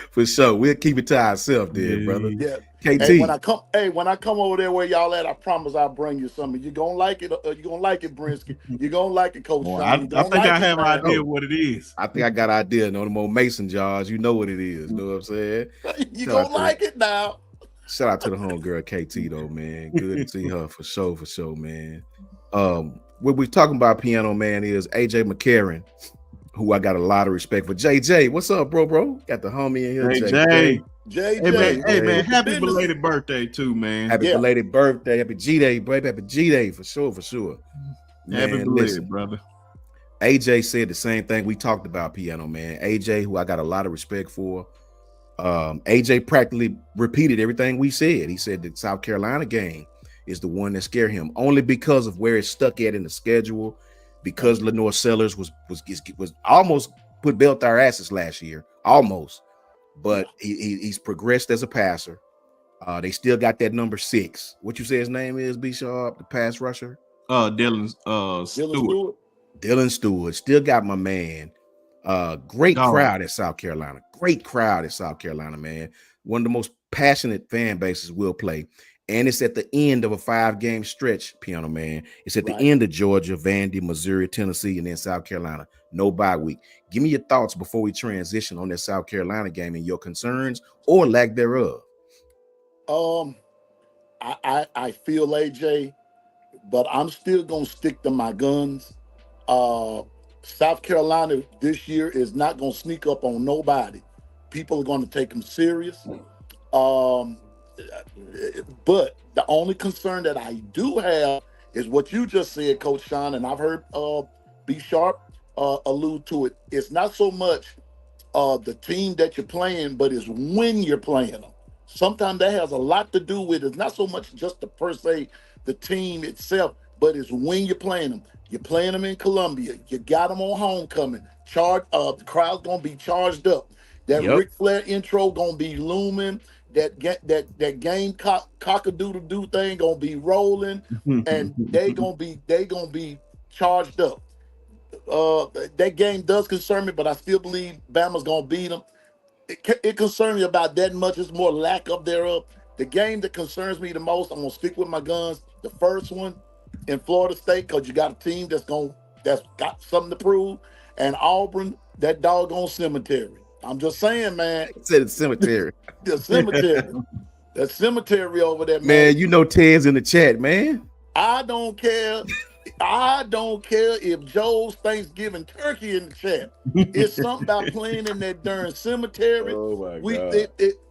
For sure. We'll keep it to ourselves there, brother. Yeah. KT. Hey, when I come over there where y'all at, I promise I'll bring you something. You're gonna like it, you're gonna like it, Brinsky. You're gonna like it, Coach Sean. I think I have an idea what it is. I think I got an idea. No more mason jars. You know what it is. You know what I'm saying? You're gonna like it now. Shout out to the homegirl KT though, man. Good to see her for sure, man. What we're talking about, Piano Man, is AJ McCarron, who I got a lot of respect for. JJ, what's up, bro? Got the homie in here. JJ. Hey man, happy belated birthday too, man. Happy belated birthday. Happy G-Day, baby. Happy G-Day for sure. Happy belated, brother. AJ said the same thing we talked about, Piano Man. AJ, who I got a lot of respect for. AJ practically repeated everything we said. He said the South Carolina game is the one that scared him, only because of where it's stuck at in the schedule, because Lenore Sellers was almost put belt our asses last year, almost, but he's progressed as a passer. They still got that number 6. What you say his name is, B Sharp, the pass rusher? Dylan Stewart. Dylan Stewart still got my man. Great crowd at South Carolina. Great crowd at South Carolina, man. One of the most passionate fan bases will play. And it's at the end of a 5-game stretch, Piano Man. It's at the end of Georgia, Vandy, Missouri, Tennessee, and then South Carolina. No bye week. Give me your thoughts before we transition on that South Carolina game and your concerns or lack thereof. I feel AJ, but I'm still gonna stick to my guns. South Carolina this year is not gonna sneak up on nobody. People are gonna take them serious. But the only concern that I do have is what you just said, Coach Sean, and I've heard B Sharp allude to it. It's not so much the team that you're playing, but it's when you're playing them. Sometimes that has a lot to do with it's not so much just the per se the team itself, but it's when you're playing them. You're playing them in Columbia. You got them on homecoming. The crowd's gonna be charged up. That Ric Flair intro gonna be looming. That game cock-a-doodle-doo thing gonna be rolling, and they gonna be charged up. That game does concern me, but I still believe Bama's gonna beat them. It concerns me about that much. It's more lack of thereof. The game that concerns me the most, I'm gonna stick with my guns. The first one in Florida State, because you got a team that's got something to prove, and Auburn, that doggone cemetery. I'm just saying, man. I said it's cemetery. The cemetery. That cemetery over there, man. You know Ted's in the chat, man. I don't care. I don't care if Joe's Thanksgiving turkey in the chat. It's something about playing in that darn cemetery. Oh my God.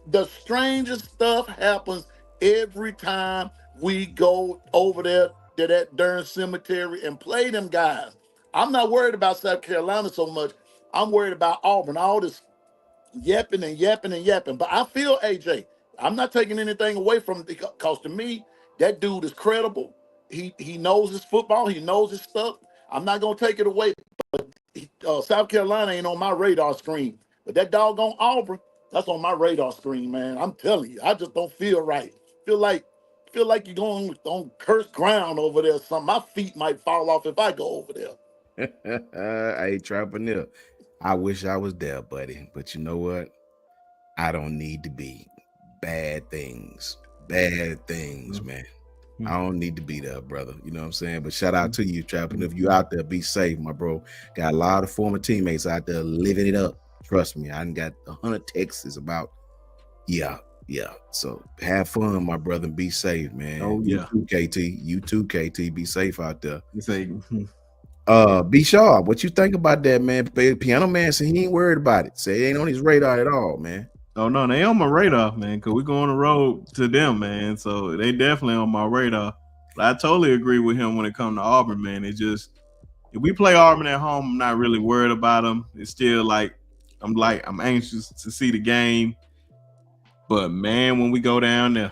The strangest stuff happens every time we go over there to that darn cemetery and play them guys. I'm not worried about South Carolina so much. I'm worried about Auburn. All this yapping and yapping and yapping. But I feel AJ. I'm not taking anything away from because to me, that dude is credible. He knows his football. He knows his stuff. I'm not gonna take it away. But South Carolina ain't on my radar screen. But that doggone Auburn, that's on my radar screen, man. I'm telling you, I just don't feel right. Feel like you're going on cursed ground over there. Something. My feet might fall off if I go over there. I ain't trapping there. I wish I was there, buddy. But you know what? I don't need to be. Bad things, man. I don't need to be there, brother. You know what I'm saying? But shout out to you, Trapping. If you out there, be safe, my bro. Got a lot of former teammates out there living it up. Trust me, I done got 100 texts about, yeah. So have fun, my brother, and be safe, man. Oh, yeah. You too, KT. Be safe out there. You say, Be sharp. What you think about that, man? Piano Man said he ain't worried about it. Say it ain't on his radar at all, man. oh no, they on my radar, man, because we go on the road to them, man. So they definitely on my radar. But I totally agree with him when it comes to Auburn, man. It just, if we play Auburn at home, I'm not really worried about them. It's still I'm anxious to see the game. But man, when we go down there,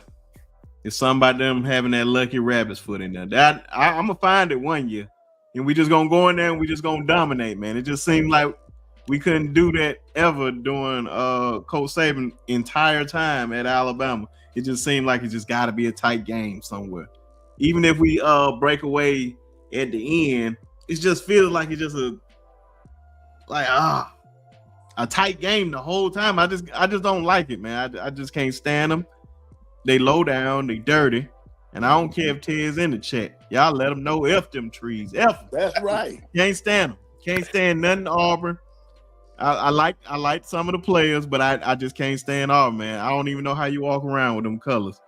it's something about them having that lucky rabbit's foot in there. That I'm gonna find it one year, and we just gonna go in there and we just gonna dominate, man. It just seemed like we couldn't do that ever during Coach Saban entire time at Alabama. It just seemed like it just got to be a tight game somewhere. Even if we break away at the end, it just feels like it's just a tight game the whole time. I just don't like it, man. I just can't stand them. They low down, they dirty, and I don't care if Ted's in the chat. Y'all let them know F them trees. F. That's right. Can't stand them. Can't stand nothing Auburn. I like some of the players, but I just can't stand Auburn, man. I don't even know how you walk around with them colors.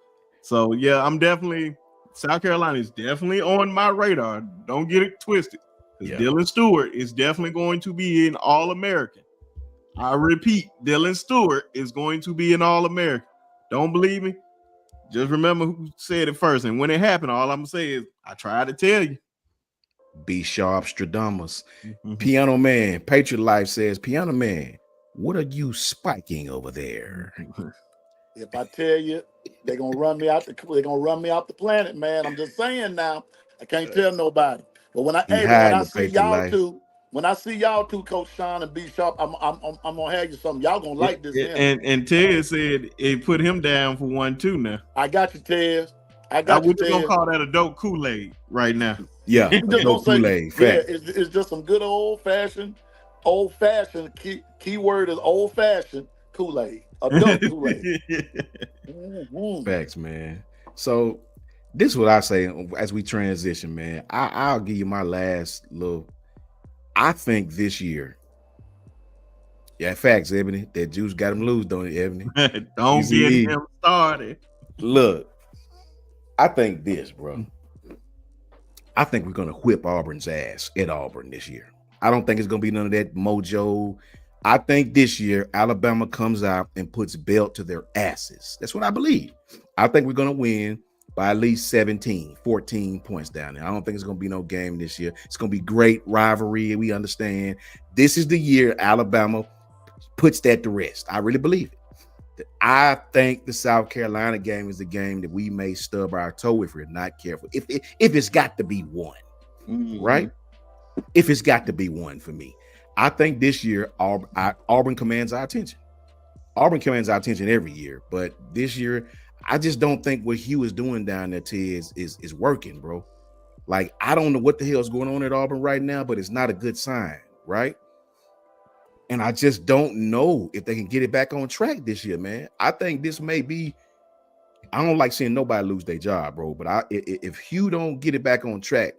So yeah, South Carolina is definitely on my radar. Don't get it twisted. Yeah. Dylan Stewart is definitely going to be an All-American. I repeat, Dylan Stewart is going to be an All-American. Don't believe me? Just remember who said it first. And when it happened, all I'm going to say is, I tried to tell you. Be sharp, Stradamus. Piano Man, Patriot Life says, Piano Man, what are you spiking over there? If I tell you, they're gonna run me out the planet, man. I'm just saying now. I can't tell nobody. But when I see y'all two, Coach Sean and B Sharp, I'm gonna have you something. Y'all gonna like this. And Ted said it put him down for 1-2 now. I got you, Ted. We're gonna call that adult Kool-Aid right now. Yeah, adult Kool-Aid. It's just some good old fashioned. Keyword is old fashioned Kool-Aid. Adult Kool-Aid. Facts, man. So this is what I say as we transition, man. I'll give you my last little. I think this year. Yeah, facts, Ebony. That juice got him loose, don't it, Ebony? Don't get him started. Look, I think this, bro. I think we're gonna whip Auburn's ass at Auburn this year. I don't think it's gonna be none of that mojo. I think this year Alabama comes out and puts belt to their asses. That's what I believe. I think we're gonna win by at least 17, 14 points down there. I don't think it's gonna be no game this year. It's gonna be great rivalry. We understand this is the year Alabama puts that to rest. I really believe it. I think the South Carolina game is the game that we may stub our toe if we're not careful. If it's got to be one, right? If it's got to be one for me, I think this year Auburn commands our attention. Auburn commands our attention every year, but this year I just don't think what Hugh is doing down there is working, bro. Like I don't know what the hell is going on at Auburn right now, but it's not a good sign, right? And I just don't know if they can get it back on track this year, man. I think this may be. I don't like seeing nobody lose their job, bro. But if Hugh don't get it back on track,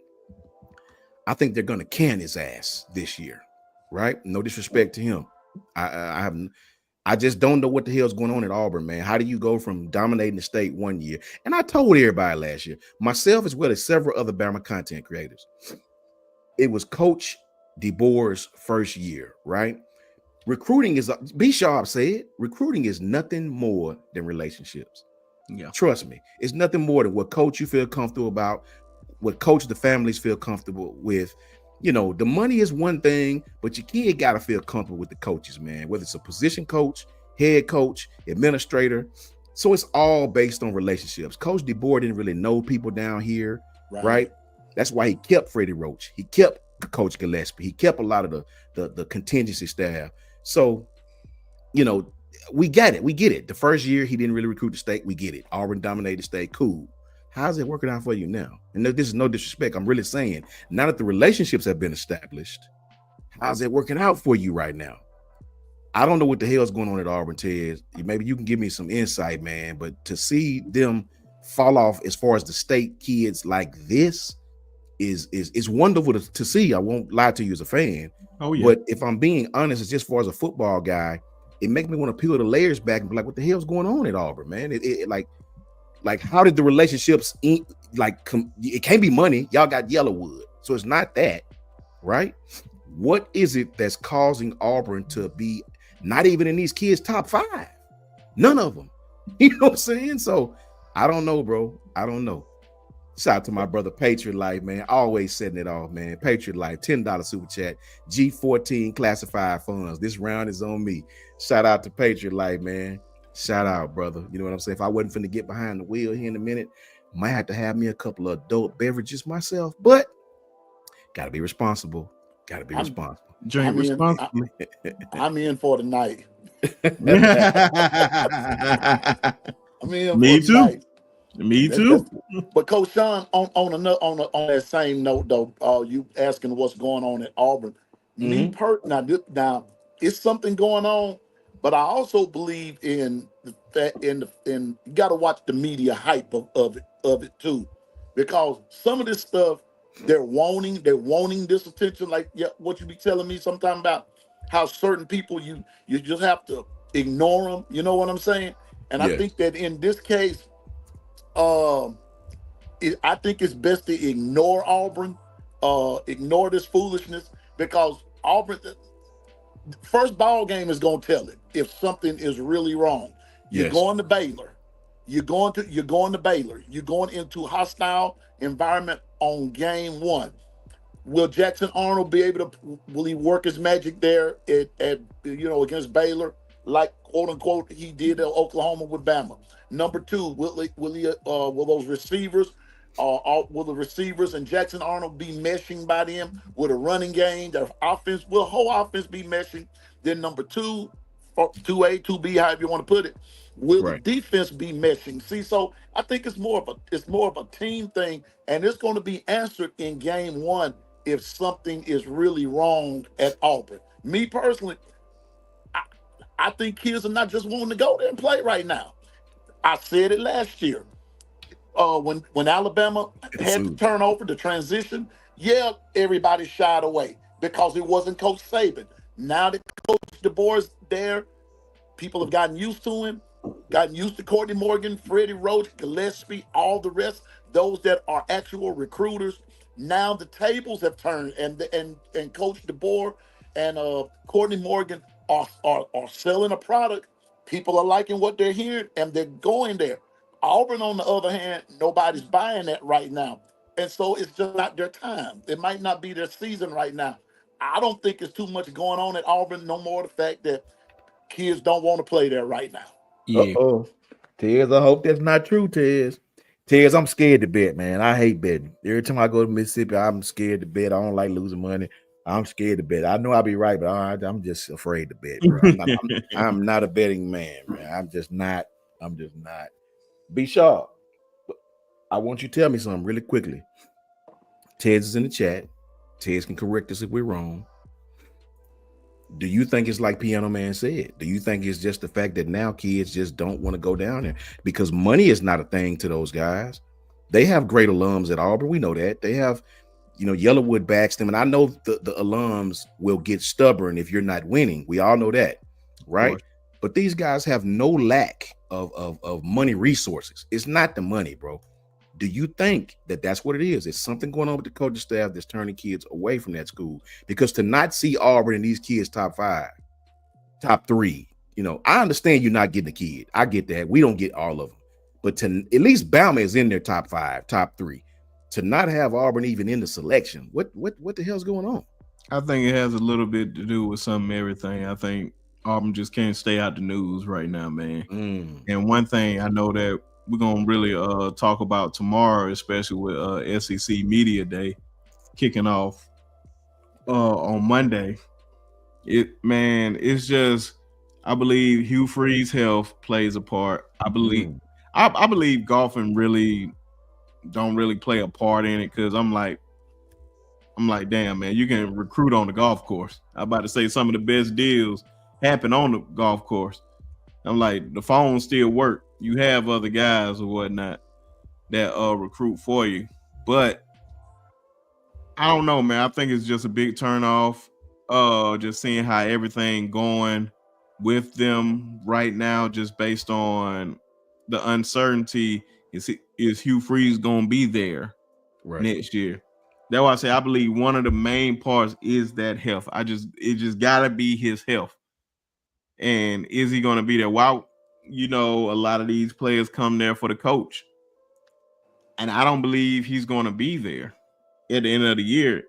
I think they're gonna can his ass this year, right? No disrespect to him. I just don't know what the hell's going on at Auburn, man. How do you go from dominating the state one year? And I told everybody last year, myself as well as several other Bama content creators, it was Coach DeBoer's first year, right? Recruiting is, B Sharp said, recruiting is nothing more than relationships. Yeah. Trust me, it's nothing more than what coach you feel comfortable about, what coach the families feel comfortable with. The money is one thing, but your kid got to feel comfortable with the coaches, man, whether it's a position coach, head coach, administrator. So it's all based on relationships. Coach DeBoer didn't really know people down here, Right. right? That's why he kept Freddie Roach. He kept Coach Gillespie. He kept a lot of the contingency staff. So, you know, we get it. We get it. The first year he didn't really recruit the state. We get it. Auburn dominated the state. Cool. How's it working out for you now? And this is no disrespect. I'm really saying, now that the relationships have been established, how's it working out for you right now? I don't know what the hell's going on at Auburn, Ted. Maybe you can give me some insight, man. But to see them fall off as far as the state kids like this is wonderful to see. I won't lie to you as a fan. Oh yeah. But if I'm being honest, it's just as far as a football guy, it makes me want to peel the layers back and be like, what the hell's going on at Auburn, man? It like how did the relationships it can't be money. Y'all got Yellowwood, so it's not that, right? What is it that's causing Auburn to be not even in these kids' top 5? None of them. You know what I'm saying? So I don't know, bro. I don't know. Shout out to my brother Patriot Life, man. Always setting it off, man. Patriot Life, $10 super chat, G14 classified funds. This round is on me. Shout out to Patriot Life, man. Shout out, brother. You know what I'm saying? If I wasn't finna get behind the wheel here in a minute, might have to have me a couple of adult beverages myself, but gotta be responsible. Gotta be responsible. Drink responsibly. I'm in for the night. I'm in Me for the too. night. Me too. But Coach Sean, on that same note though, you asking what's going on at Auburn. Now it's something going on, but I also believe in you got to watch the media hype of it too, because some of this stuff they're wanting this attention, like what you be telling me sometime about how certain people you just have to ignore them. You know what I'm saying? And I think that in this case, I think it's best to ignore Auburn, ignore this foolishness, because Auburn, first ball game is gonna tell it if something is really wrong. You're going to Baylor. You're going to Baylor. You're going into hostile environment on game 1. Will Jackson Arnold be able to? Will he work his magic there at against Baylor, like quote unquote he did at Oklahoma with Bama? Number 2, will those receivers? Will the receivers and Jackson Arnold be meshing by them with a running game? The offense, will the whole offense be meshing? Then number 2, 2A, 2B, however you want to put it, will the defense be meshing? See, so I think it's more of a team thing, and it's going to be answered in game 1 if something is really wrong at Auburn. Me personally, I think kids are not just wanting to go there and play right now. I said it last year. When Alabama had to turn over the transition, everybody shied away because it wasn't Coach Saban. Now that Coach DeBoer's there, people have gotten used to him, gotten used to Courtney Morgan, Freddie Roach, Gillespie, all the rest, those that are actual recruiters. Now the tables have turned, and Coach DeBoer and Courtney Morgan are selling a product. People are liking what they're hearing, and they're going there. Auburn, on the other hand, nobody's buying that right now. And so it's just not their time. It might not be their season right now. I don't think there's too much going on at Auburn, no more the fact that kids don't want to play there right now. Yeah. Tez, I hope that's not true, Tez. Tez, I'm scared to bet, man. I hate betting. Every time I go to Mississippi, I'm scared to bet. I don't like losing money. I'm scared to bet. I know I'll be right, but I'm just afraid to bet, bro. I'm not a betting man, man. I'm just not. Be sharp. I want you to tell me something really quickly. Tez is in the chat. Tez can correct us if we're wrong. Do you think it's like Piano Man said? Do you think it's just the fact that now kids just don't want to go down there? Because money is not a thing to those guys. They have great alums at Auburn. We know that. They have, Yellowwood backs them. And I know the alums will get stubborn if you're not winning. We all know that, right? But these guys have no lack of money resources. It's not the money, bro. Do you think that that's what it is? It's something going on with the coaching staff that's turning kids away from that school? Because to not see Auburn and these kids top 5, top 3, I understand you're not getting a kid. I get that. We don't get all of them. But to at least Bama is in their top 5, top 3. To not have Auburn even in the selection, what the hell's going on? I think it has a little bit to do with some everything. I think Auburn just can't stay out the news right now, man. And one thing I know that we're gonna really talk about tomorrow, especially with SEC Media Day kicking off on Monday. It's just, I believe Hugh Freeze's health plays a part. I believe I believe golfing really don't really play a part in it, because I'm like, damn, man, you can recruit on the golf course. I'm about to say some of the best deals happen on the golf course. I'm like, the phones still work. You have other guys or whatnot that recruit for you. But I don't know, man. I think it's just a big turnoff. Just seeing how everything going with them right now, just based on the uncertainty. Is Hugh Freeze gonna be there next year? That's why I say I believe one of the main parts is that health. It just gotta be his health. And is he gonna be there? Why, a lot of these players come there for the coach. And I don't believe he's gonna be there at the end of the year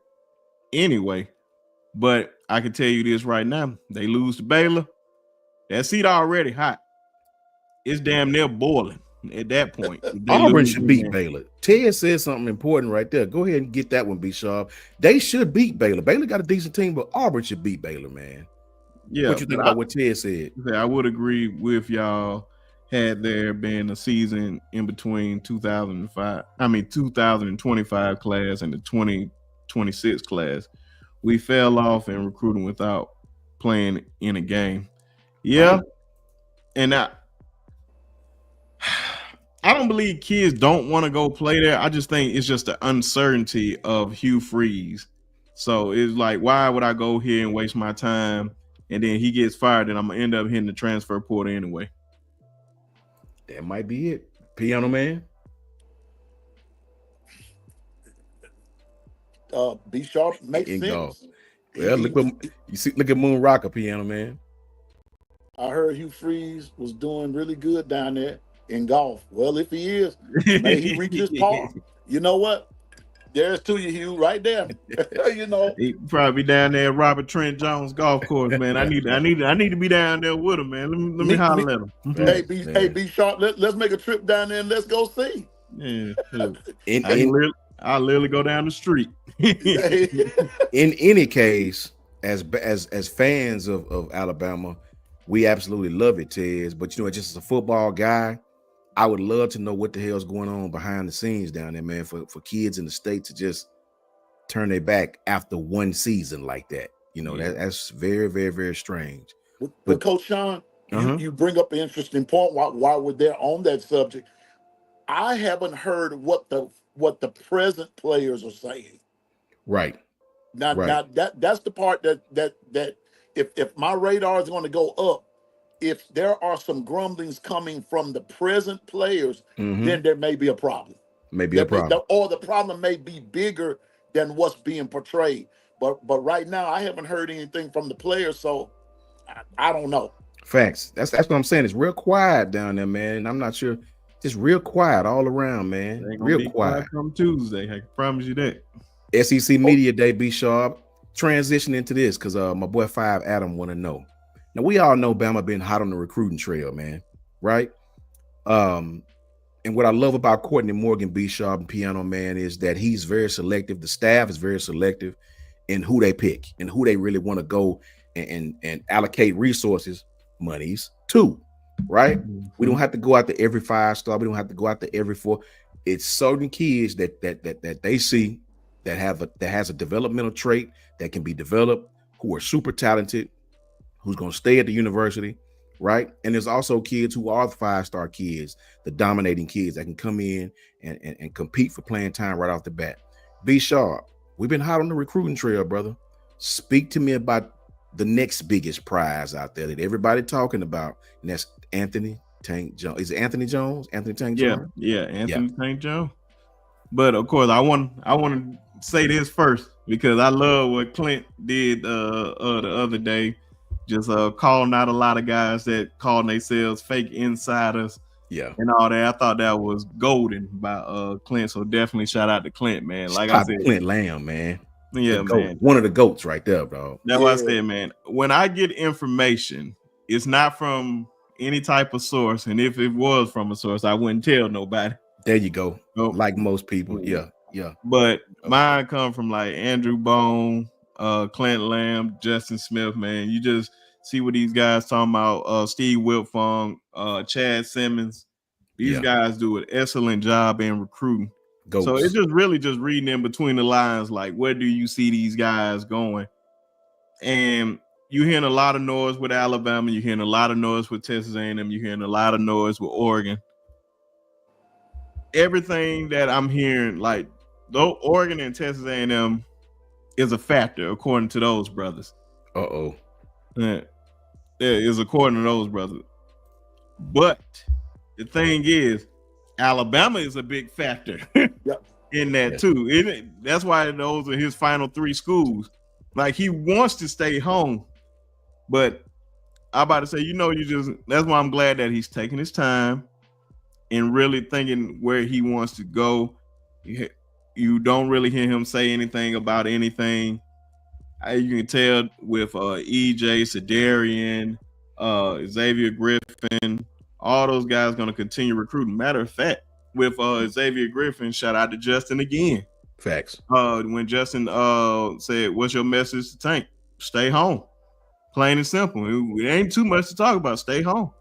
anyway. But I can tell you this right now. They lose to Baylor. That seat already hot. It's damn near boiling at that point. Auburn should beat Baylor. Ted said something important right there. Go ahead and get that one, B Sharp. They should beat Baylor. Baylor got a decent team, but Auburn should beat Baylor, man. Yeah. What you think about what Ted said? I would agree with y'all. Had there been a season in between 2025 class and the 2026 class, we fell off in recruiting without playing in a game. Yeah. And I don't believe kids don't want to go play there. I just think it's just the uncertainty of Hugh Freeze. So it's like, why would I go here and waste my time? And then he gets fired, and I'm going to end up hitting the transfer portal anyway. That might be it. Piano Man? B Sharp makes sense. Golf. Well, look at Moon Rocker, Piano Man. I heard Hugh Freeze was doing really good down there in golf. Well, if he is, may he reach his par. You know what? There's to you, Hugh, right there. He probably be down there at Robert Trent Jones golf course, man. I need to be down there with him, man. Let me holler at him. Hey, B Sharp, let's make a trip down there and let's go see. Yeah, I'll literally go down the street. In any case, as fans of Alabama, we absolutely love it, Tez. But just as a football guy, I would love to know what the hell's going on behind the scenes down there, man, for kids in the state to just turn their back after one season like that. That's very, very, very strange. But Coach Sean, you bring up an interesting point while we're there on that subject. I haven't heard what the present players are saying. Right. Now that's the part that if my radar is going to go up, if there are some grumblings coming from the present players, then there may be a problem. Or the problem may be bigger than what's being portrayed. But right now, I haven't heard anything from the players, so I don't know. Facts. That's what I'm saying. It's real quiet down there, man. I'm not sure. Just real quiet all around, man. Real quiet. Come Tuesday, I can promise you that. SEC Media Day, B Sharp. Transition into this because my boy 5 Adam want to know. Now, we all know Bama been hot on the recruiting trail, man, right? And what I love about Courtney Morgan, B Sharp, and Piano Man is that he's very selective. The staff is very selective in who they pick and who they really want to go and allocate resources, monies to, right? We don't have to go out to every 5-star. We don't have to go out to every 4. It's certain kids that they see that has a developmental trait that can be developed, who are super talented, who's going to stay at the university, right? And there's also kids who are the 5-star kids, the dominating kids that can come in and compete for playing time right off the bat. B Sharp, we've been hot on the recruiting trail, brother. Speak to me about the next biggest prize out there that everybody talking about, and that's Anthony Tank Jones. Is it Anthony Jones? Anthony Tank Jones? Yeah, Anthony Tank Jones. But of course, I want to say this first because I love what Clint did the other day. Just calling out a lot of guys that call themselves fake insiders Yeah. and all that. I thought that was golden by Clint. So definitely shout out to Clint, man. Like I Shout out said, to Clint Lamb, man. yeah, The GOAT. man. One of the GOATs right there, dog. That's why I said, man, when I get information, it's not from any type of source. And if it was from a source, I wouldn't tell nobody. There you go. Nope. Like most people. Yeah. Yeah. But mine come from like Andrew Bone, Clint Lamb, Justin Smith, man. You just see what these guys talking about. Steve Wiltfong, Chad Simmons. These guys do an excellent job in recruiting. GOATs. So it's just really just reading in between the lines, like where do you see these guys going? And you're hearing a lot of noise with Alabama. You're hearing a lot of noise with Texas A&M. You're hearing a lot of noise with Oregon. Everything that I'm hearing, like though Oregon and Texas A&M is a factor according to those brothers. Yeah, is according to those brothers. But the thing is, Alabama is a big factor in that too. That's why those are his final 3 schools. Like he wants to stay home, but I'm about to say, that's why I'm glad that he's taking his time and really thinking where he wants to go. You don't really hear him say anything about anything. You can tell with EJ, Sedarian, Xavier Griffin, all those guys going to continue recruiting. Matter of fact, with Xavier Griffin, shout out to Justin again. Facts. When Justin said, "What's your message to Tank? Stay home." Plain and simple. It ain't too much to talk about. Stay home.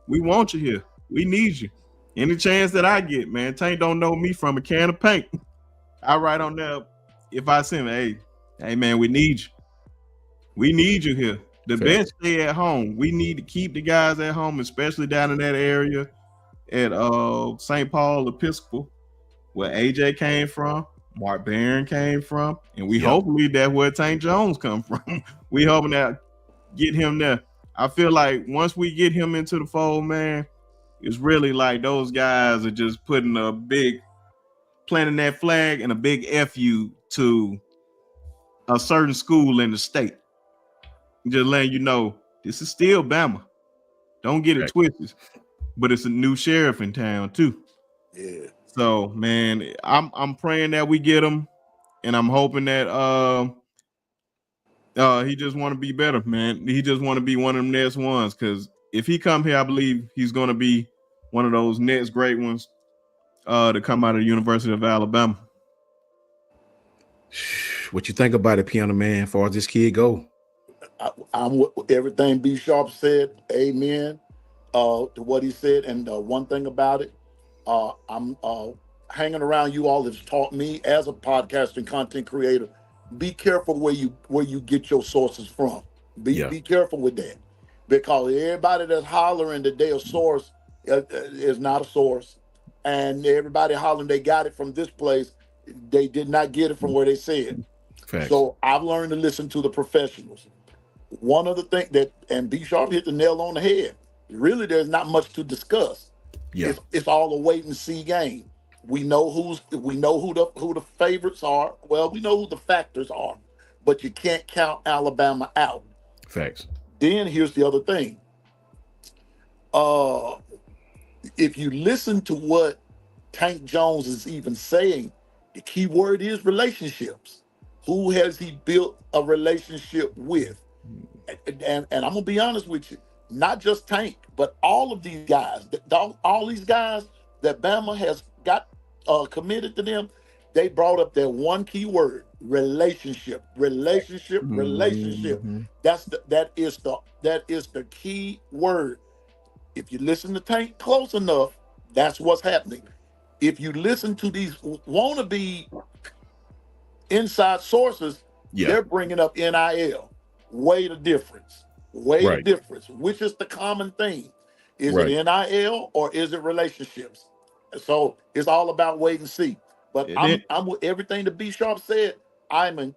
We want you here. We need you. Any chance that I get, man. Tank don't know me from a can of paint. I write on there if I send him, hey man, we need you. We need you here. The best stay at home. We need to keep the guys at home, especially down in that area at St. Paul Episcopal, where AJ came from, Mark Barron came from, and we hopefully that's where Tank Jones come from. We hoping that get him there. I feel like once we get him into the fold, man, it's really like those guys are just planting that flag and a big FU to a certain school in the state. Just letting you know, this is still Bama. Don't get it twisted. But it's a new sheriff in town too. Yeah. So man, I'm praying that we get him, and I'm hoping that he just want to be better, man. He just want to be one of them next ones. Because if he come here, I believe he's going to be one of those next great ones to come out of the University of Alabama. What you think about it, Piano Man, as far as this kid go? I'm with everything B Sharp said. Amen to what he said. And one thing about it, I'm hanging around you all has taught me as a podcast and content creator. Be careful where you get your sources from. Be careful with that, because everybody that's hollering that they're a source is not a source, and everybody hollering they got it from this place, they did not get it from where they said. Facts. So I've learned to listen to the professionals. One of the things that, and B Sharp hit the nail on the head, really there's not much to discuss. It's all a wait and see game. We know who the favorites are. Well, we know who the factors are, but you can't count Alabama out. Facts. Then here's the other thing. If you listen to what Tank Jones is even saying, the key word is relationships. Who has he built a relationship with? And I'm gonna be honest with you, not just Tank, but all of these guys, all these guys that Bama has got committed to them, they brought up that one key word: relationship. Relationship. That is the key word. If you listen to Tank close enough, that's what's happening. If you listen to these wannabe inside sources, they're bringing up NIL. Weigh the difference. The difference. Which is the common thing? Is it NIL or is it relationships? So it's all about wait and see. But I'm with everything that B Sharp said. I'm in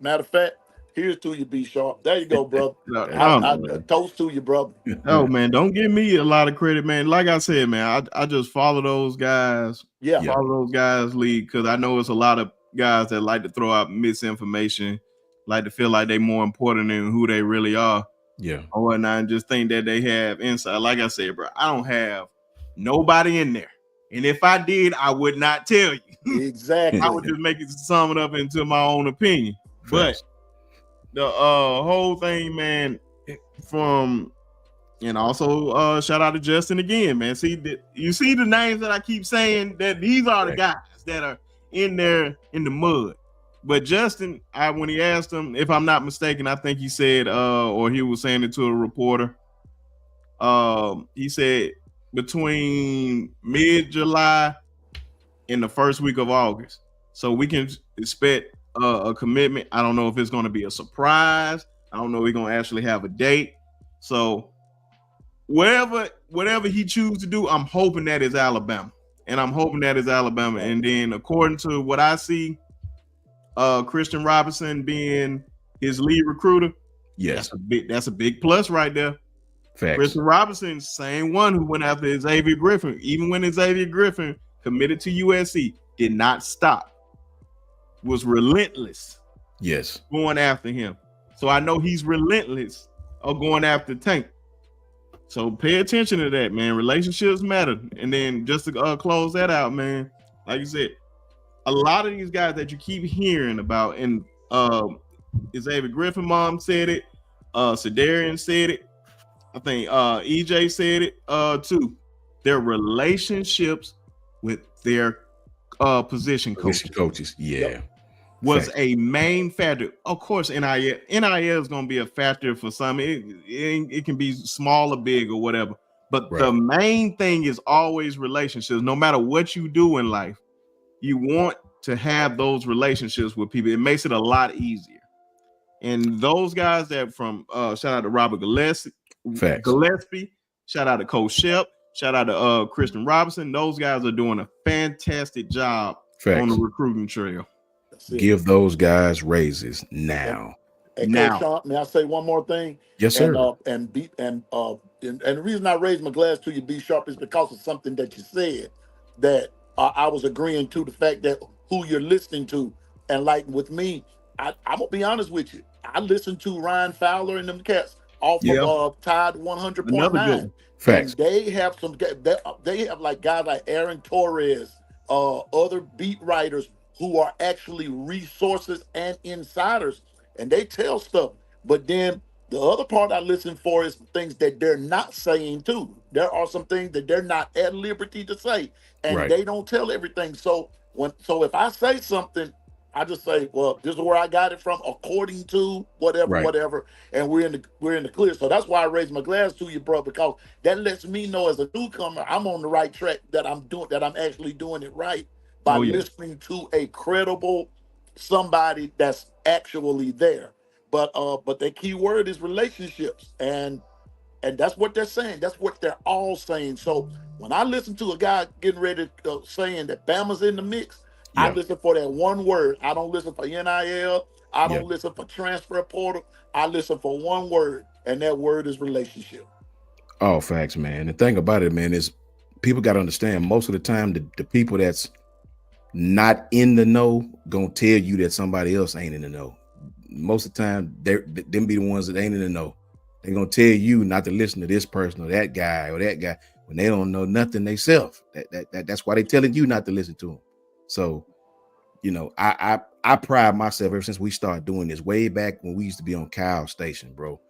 matter of fact, here's to you, B Sharp. There you go, brother. I toast to you, brother. Oh man, don't give me a lot of credit, man. Like I said, man, I just follow those guys. Follow those guys' lead, because I know it's a lot of guys that like to throw out misinformation, like to feel like they're more important than who they really are. Or whatnot, and just think that they have insight. Like I said, bro, I don't have Nobody in there. And if I did, I would not tell you. Exactly. I would just make it sum it up into my own opinion. But the whole thing, man, from and also shout out to Justin again, man. You see the names that I keep saying, that these are the guys that are in there in the mud. But Justin, when he asked him, if I'm not mistaken, I think he said, or he was saying it to a reporter. He said between mid-July and the first week of August. So we can expect a commitment. I don't know if it's going to be a surprise. I don't know if we're going to actually have a date. So whatever he chooses to do, I'm hoping that is Alabama. And I'm hoping that is Alabama. And then according to what I see, Christian Robinson being his lead recruiter, yes, that's a big plus right there. Facts. Christian Robinson, same one who went after Xavier Griffin, even when Xavier Griffin committed to USC, did not stop, was relentless. Yes, going after him. So I know he's relentless of going after Tank. So pay attention to that, man. Relationships matter. And then just to close that out, man, like you said, a lot of these guys that you keep hearing about, and Xavier Griffin mom said it, Sedarian said it, I think EJ said it too. Their relationships with their position coaches. Yeah. Was a main factor. Of course, NIL is going to be a factor for some. It can be small or big or whatever. But the main thing is always relationships. No matter what you do in life, you want to have those relationships with people. It makes it a lot easier. And those guys that from shout out to Robert Gillespie, shout out to Coach Shep, shout out to Christian Robinson. Those guys are doing a fantastic job on the recruiting trail. Give those guys raises now. And Coach Sean, may I say one more thing? Yes, sir. And the reason I raised my glass to you, B Sharp, is because of something that you said that I was agreeing to, the fact that who you're listening to. And like with me, I'm gonna be honest with you. I listened to Ryan Fowler and them cats off of Tide 100.9. Facts. And they have they have like guys like Aaron Torres, other beat writers who are actually resources and insiders, and they tell stuff. But then the other part I listen for is things that they're not saying too. There are some things that they're not at liberty to say, and they don't tell everything. So if I say something, I just say, well, this is where I got it from, according to whatever, and we're in the clear. So that's why I raised my glass to you, bro, because that lets me know as a newcomer I'm on the right track, that I'm actually doing it right by listening to a credible somebody that's actually there. But the key word is relationships, and that's what they're saying. That's what they're all saying. So when I listen to a guy getting ready saying that Bama's in the mix, I listen for that one word. I don't listen for NIL. I don't listen for transfer portal. I listen for one word, and that word is relationship. All facts, man. The thing about it, man, is people got to understand, most of the time the people that's not in the know gonna tell you that somebody else ain't in the know. Most of the time, them be the ones that ain't in the know. They're gonna tell you not to listen to this person or that guy when they don't know nothing themselves. That's why they telling you not to listen to them. So, you know, I pride myself ever since we started doing this, way back when we used to be on Kyle Station, bro.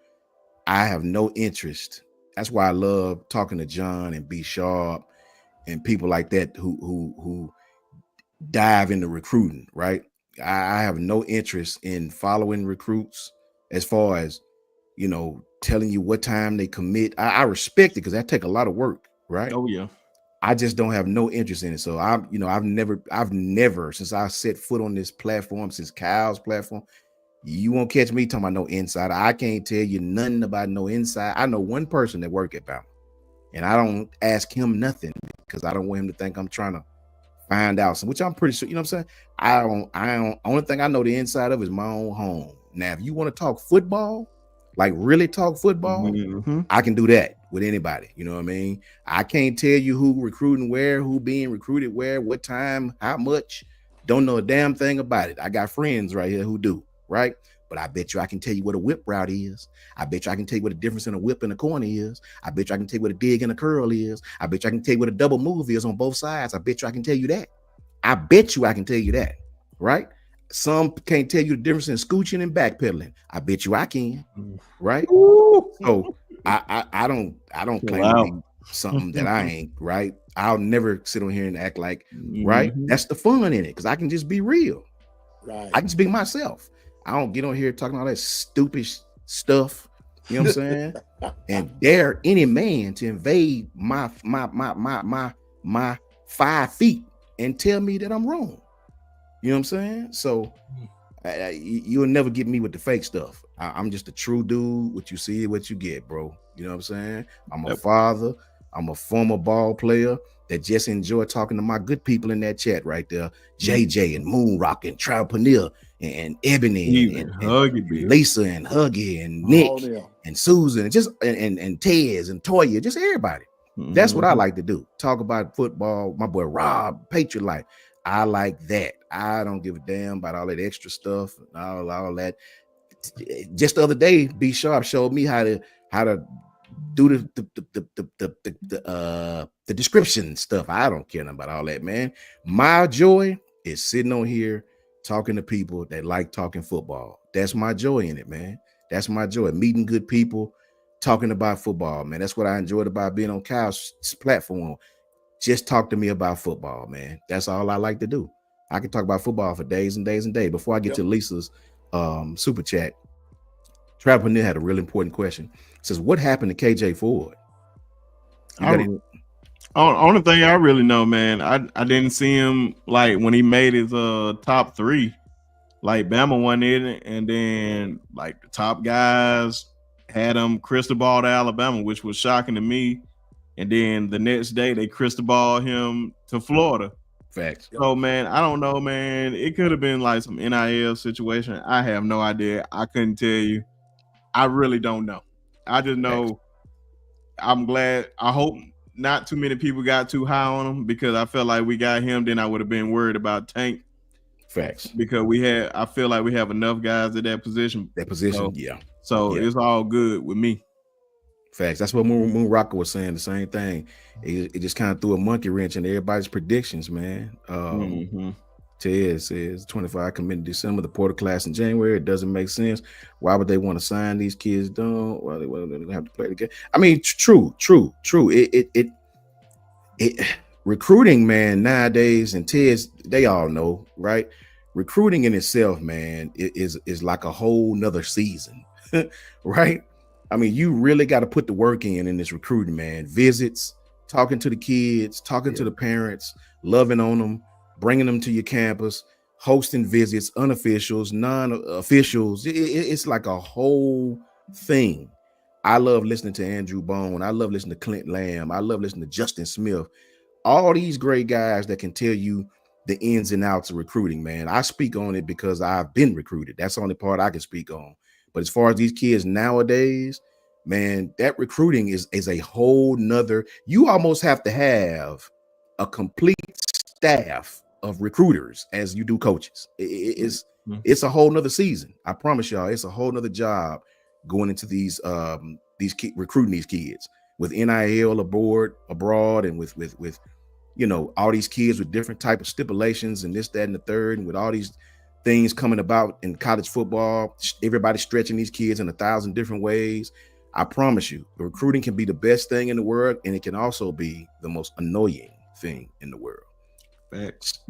I have no interest. That's why I love talking to John and B Sharp and people like that who dive into recruiting, right? I have no interest in following recruits as far as, you know, telling you what time they commit. I respect it because that take a lot of work, right? Oh yeah. I just don't have no interest in it. So I've never, since I set foot on this platform, since Kyle's platform, you won't catch me talking about no insider. I can't tell you nothing about no inside. I know one person that work at Bama, and I don't ask him nothing because I don't want him to think I'm trying to find out some, which I'm pretty sure, you know what I'm saying? I don't, only thing I know the inside of is my own home. Now, if you want to talk football, like really talk football, I can do that with anybody. You know what I mean? I can't tell you who recruiting where, who being recruited where, what time, how much. Don't know a damn thing about it. I got friends right here who do, right? but I bet you I can tell you what a whip route is. I bet you I can tell you what the difference in a whip and a corner is. I bet you I can tell you what a dig and a curl is. I bet you I can tell you what a double move is on both sides. I bet you I can tell you that. I bet you I can tell you that, right? Some can't tell you the difference in scooching and backpedaling. I bet you I can, right? So I don't claim to be something that I ain't, right? I'll never sit on here and act like, right? That's the fun in it, because I can just be real. Right. I can just be myself. I don't get on here talking all that stupid stuff. You know what I'm saying? And dare any man to invade my 5 feet and tell me that I'm wrong. You know what I'm saying? So you'll never get me with the fake stuff. I'm just a true dude. What you see, what you get, bro. You know what I'm saying? I'm a father. I'm a former ball player that just enjoy talking to my good people in that chat right there. JJ and Moonrock and Trout Panil and Ebony and Lisa and Huggy and Nick and Susan and just and Tez and Toya, just everybody. That's what I like to do. Talk about football. My boy Rob, Patriot Life. I like that. I don't give a damn about all that extra stuff and all that. Just the other day, B Sharp showed me how to do the description stuff. I don't care about all that, man. My joy is sitting on here talking to people that like talking football. That's my joy in it, man. That's my joy. Meeting good people, talking about football, man. That's what I enjoyed about being on Kyle's platform. Just talk to me about football, man. That's all I like to do. I can talk about football for days and days and days. Before I get to Lisa's super chat, Trapper had a really important question. It says, what happened to KJ Ford? Only thing I really know, man, I didn't see him like when he made his top 3. Like Bama won it, and then like the top guys had him crystal ball to Alabama, which was shocking to me. And then the next day they crystal ball him to Florida. Facts. So man, I don't know, man. It could have been like some NIL situation. I have no idea. I couldn't tell you. I really don't know. I just know. Facts. I'm glad. I hope not too many people got too high on him, because I felt like we got him. Then I would have been worried about Tank. Facts. Because I feel like we have enough guys at that position. So it's all good with me. Facts. That's what Moon Rocker was saying. The same thing. It just kind of threw a monkey wrench in everybody's predictions, man. Ted says 25 committed December, the Porter class in January. It doesn't make sense. Why would they want to sign these kids? Don't. Well, they don't have to play the game. I mean, true. It recruiting, man, nowadays, and Ted's, they all know, right? Recruiting in itself, man, is like a whole nother season, right? I mean, you really got to put the work in this recruiting, man. Visits, talking to the kids, talking to the parents, loving on them, bringing them to your campus, hosting visits, unofficials, non-officials. It's like a whole thing. I love listening to Andrew Bone. I love listening to Clint Lamb. I love listening to Justin Smith. All these great guys that can tell you the ins and outs of recruiting, man. I speak on it because I've been recruited. That's the only part I can speak on. But as far as these kids nowadays, man, that recruiting is a whole nother. You almost have to have a complete staff of recruiters as you do coaches. It's a whole nother season. I promise y'all, it's a whole nother job going into these recruiting these kids with NIL abroad, and with you know, all these kids with different type of stipulations and this, that, and the third, and with all these things coming about in college football, everybody stretching these kids in 1,000 different ways. I promise you, recruiting can be the best thing in the world, and it can also be the most annoying thing in the world.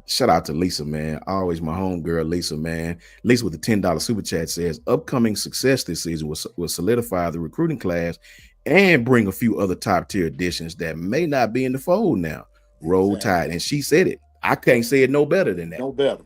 Shout out to Lisa, man. Always my homegirl, Lisa, man. Lisa with the $10 super chat says, upcoming success this season will solidify the recruiting class and bring a few other top tier additions that may not be in the fold now. Roll Tide. And she said it. I can't say it no better than that. No better.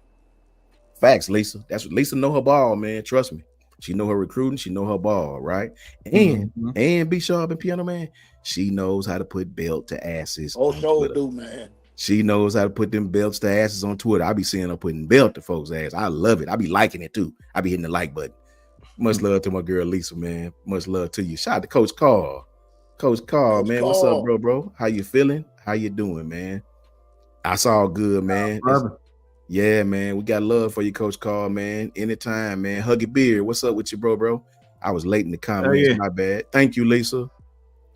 Facts, Lisa. That's what Lisa know her ball, man. Trust me. She know her recruiting. She know her ball, right? And B Sharp and Piano Man, she knows how to put belt to asses. Oh, sure do, man. She knows how to put them belts to asses on Twitter. I be seeing her putting belt to folks' ass. I love it. I be liking it too. I be hitting the like button. Much love to my girl Lisa, man. Much love to you. Shout out to Coach Carl. Coach Carl, man. What's up, bro? How you feeling? How you doing, man? I saw good, man. Yeah, man. We got love for you, Coach Carl, man. Anytime, man. Huggy Beard. What's up with you, bro? I was late in the Oh comments. yeah. My bad. Thank you, Lisa.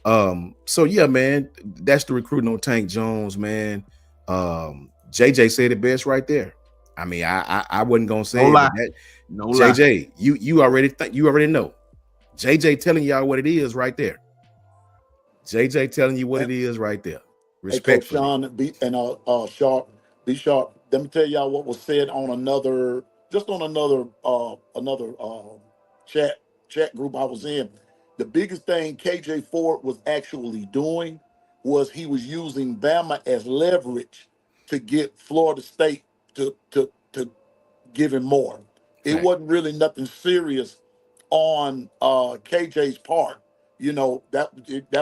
So yeah, man, that's the recruiting on Tank Jones, man. JJ said it best right there. I mean, I wasn't gonna No say it, lie. but that No lie. JJ, you already you already know. JJ telling y'all what it is right there. JJ telling you what it is right there. Hey, Coach Respectfully. Sean, Sharp, be sharp. Let me tell y'all what was said on another, just on another chat chat group I was in. The biggest thing KJ Ford was actually doing was he was using Bama as leverage to get Florida State to give him more. It Fact. wasn't really nothing serious on KJ's part. You know, that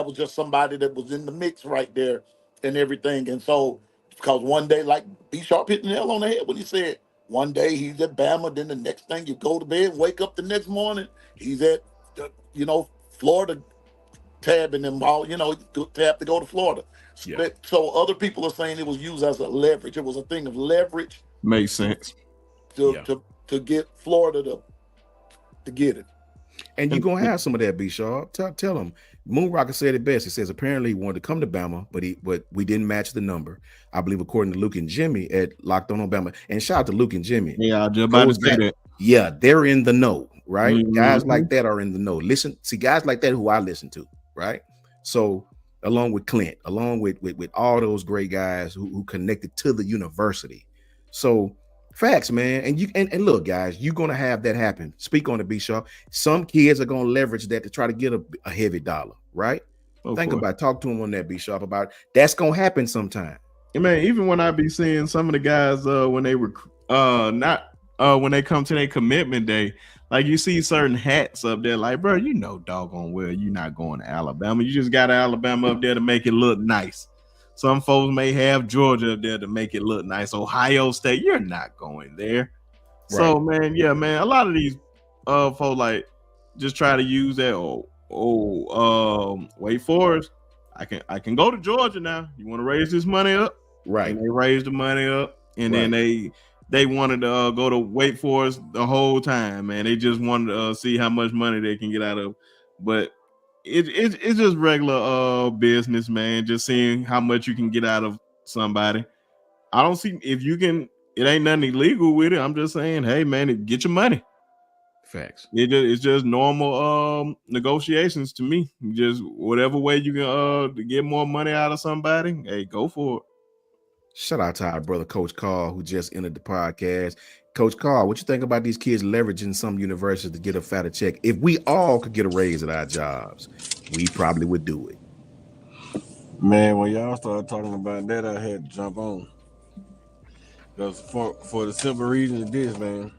was just somebody that was in the mix right there and everything. And so, because one day, like B Sharp hit the nail on the head when he said, one day he's at Bama, then the next thing you go to bed, wake up the next morning, he's at, Florida tabbing them all, tab to go to Florida. Yeah. So other people are saying it was used as a leverage. It was a thing of leverage Makes sense. to Yeah. to get Florida to get it. And you're gonna have some of that, B Sharp. Tell him. Moon Rocker said it best. He says apparently he wanted to come to Bama, but we didn't match the number. I believe according to Luke and Jimmy at Locked On Bama. And shout out to Luke and Jimmy. Yeah, I was just about to Goes say back. that. Yeah, they're in the know, right? Guys Mhm. like that are in the know. Listen, see, guys like that who I listen to, right? So along with Clint, along with all those great guys who connected to the university. So facts, man. And and look, guys, you're gonna have that happen. Speak on it, B Sharp. Some kids are gonna leverage that to try to get a heavy dollar, right? Of Think course. about it. Talk to him on that, B Sharp, about that's gonna happen sometime. And man, even when I be seeing some of the guys when they were not when they come to their commitment day, like you see certain hats up there, like bro, you know doggone well you're not going to Alabama. You just got Alabama up there to make it look nice. Some folks may have Georgia up there to make it look nice. Ohio State, you're not going there. So man, yeah, man, a lot of these folks like just try to use that. Wait for us. I can go to Georgia now. You want to raise this money up? Right. And they raised the money up, and then Right. they wanted to go to Wake Forest the whole time, man. They just wanted to see how much money they can get out of. But it's just regular business, man. Just seeing how much you can get out of somebody. I don't see if you can. It ain't nothing illegal with it. I'm just saying, hey, man, get your money. Facts. It's just normal negotiations to me. Just whatever way you can to get more money out of somebody, hey, go for it. Shout out to our brother Coach Carl, who just entered the podcast. Coach Carl, what you think about these kids leveraging some universities to get a fatter check? If we all could get a raise at our jobs, we probably would do it. Man, when y'all started talking about that, I had to jump on. Because for the simple reason of this, man,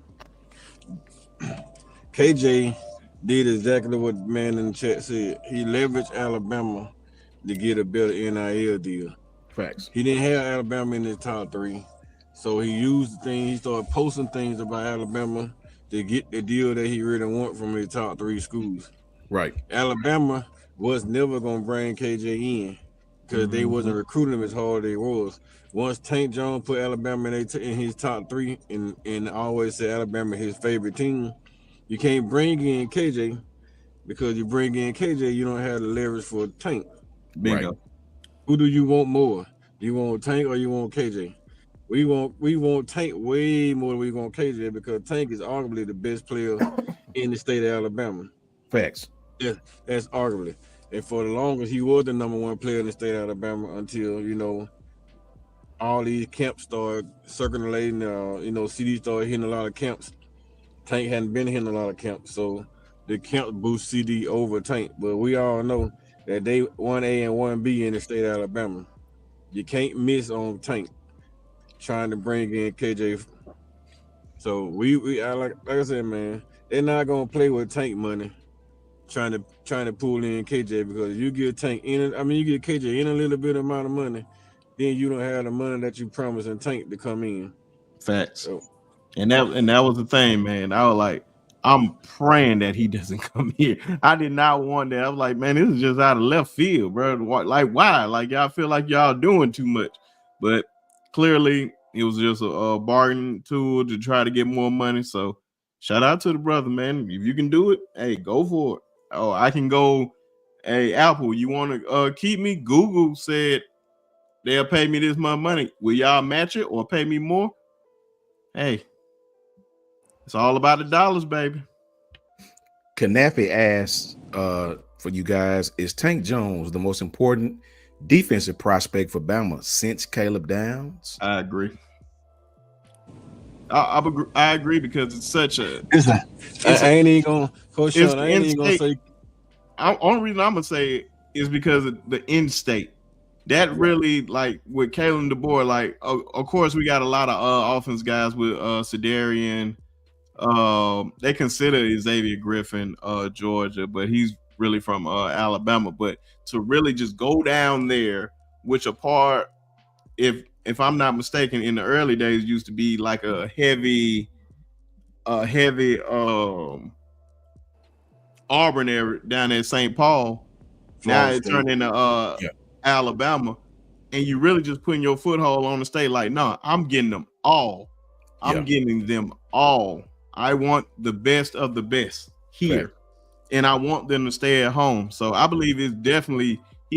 KJ did exactly what the man in the chat said. He leveraged Alabama to get a better NIL deal. Facts. He didn't have Alabama in his top three. So he used the thing, he started posting things about Alabama to get the deal that he really want from his top three schools. Right. Alabama was never going to bring KJ in because they wasn't recruiting him as hard as they was. Once Tank Jones put Alabama in his top three and always said Alabama his favorite team, you can't bring in KJ because you bring in KJ, you don't have the leverage for Tank. Bingo. Right. Who do you want more? Do you want Tank or you want KJ? We want Tank way more than we want KJ because Tank is arguably the best player in the state of Alabama. Facts. Yeah, that's arguably. And for the longest, he was the number one player in the state of Alabama until, all these camps started circulating. CD started hitting a lot of camps. Tank hadn't been hitting a lot of camps, so the camp boost CD over Tank. But we all know that they 1A and 1B in the state of Alabama. You can't miss on Tank trying to bring in KJ. So like I said, man, they're not gonna play with Tank money, trying to pull in KJ because you get Tank you get KJ in a little bit amount of money, then you don't have the money that you promised in Tank to come in. Facts. So, And that was the thing, man. I was like, I'm praying that he doesn't come here. I did not want that. I was like, man, this is just out of left field, bro. Like, why? Like, y'all feel like y'all doing too much. But clearly, It was just a bargaining tool to try to get more money. So shout out to the brother, man. If you can do it, hey, go for it. Oh, I can go. Hey, Apple, you want to keep me? Google said they'll pay me this much money. Will y'all match it or pay me more? Hey, it's all about the dollars, baby. Kanafi asks for you guys, is Tank Jones the most important defensive prospect for Bama since Caleb Downs? I agree. I agree because it's such a. I ain't even gonna, Coach Sean, I ain't even gonna say. Only reason I'm gonna say is because of the in-state. That really, like with Kalen DeBoer, like of course we got a lot of offense guys with Sedarian. They consider Xavier Griffin Georgia, but he's really from Alabama. But to really just go down there, which a part, if I'm not mistaken, in the early days used to be like a heavy Auburn area down at St. Paul. Now it turned into Alabama, and you really just putting your foothold on the state. Like, no, I'm getting them all. I'm getting them all. I want the best of the best here, and I want them to stay at home. So I believe he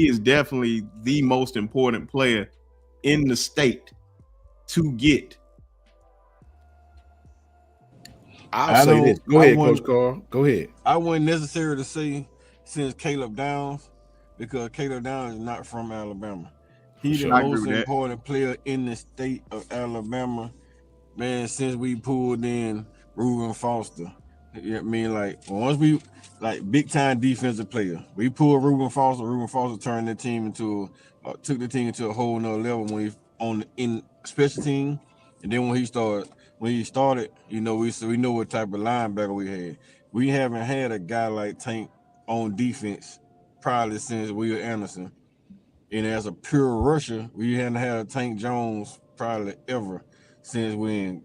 is definitely the most important player in the state to get. I'll say this. Go ahead, Coach Carl. Go ahead. I wouldn't necessarily say since Caleb Downs, because Caleb Downs is not from Alabama. He's the most important player in the state of Alabama, man, since we pulled in Reuben Foster. You know what I mean? Like, once we, like, big-time defensive player. We pulled Reuben Foster turned the team into, took the team into a whole nother level when he in special team. And then when he started, you know, we know what type of linebacker we had. We haven't had a guy like Tank on defense probably since Will Anderson. And as a pure rusher, we hadn't had a Tank Jones probably ever since when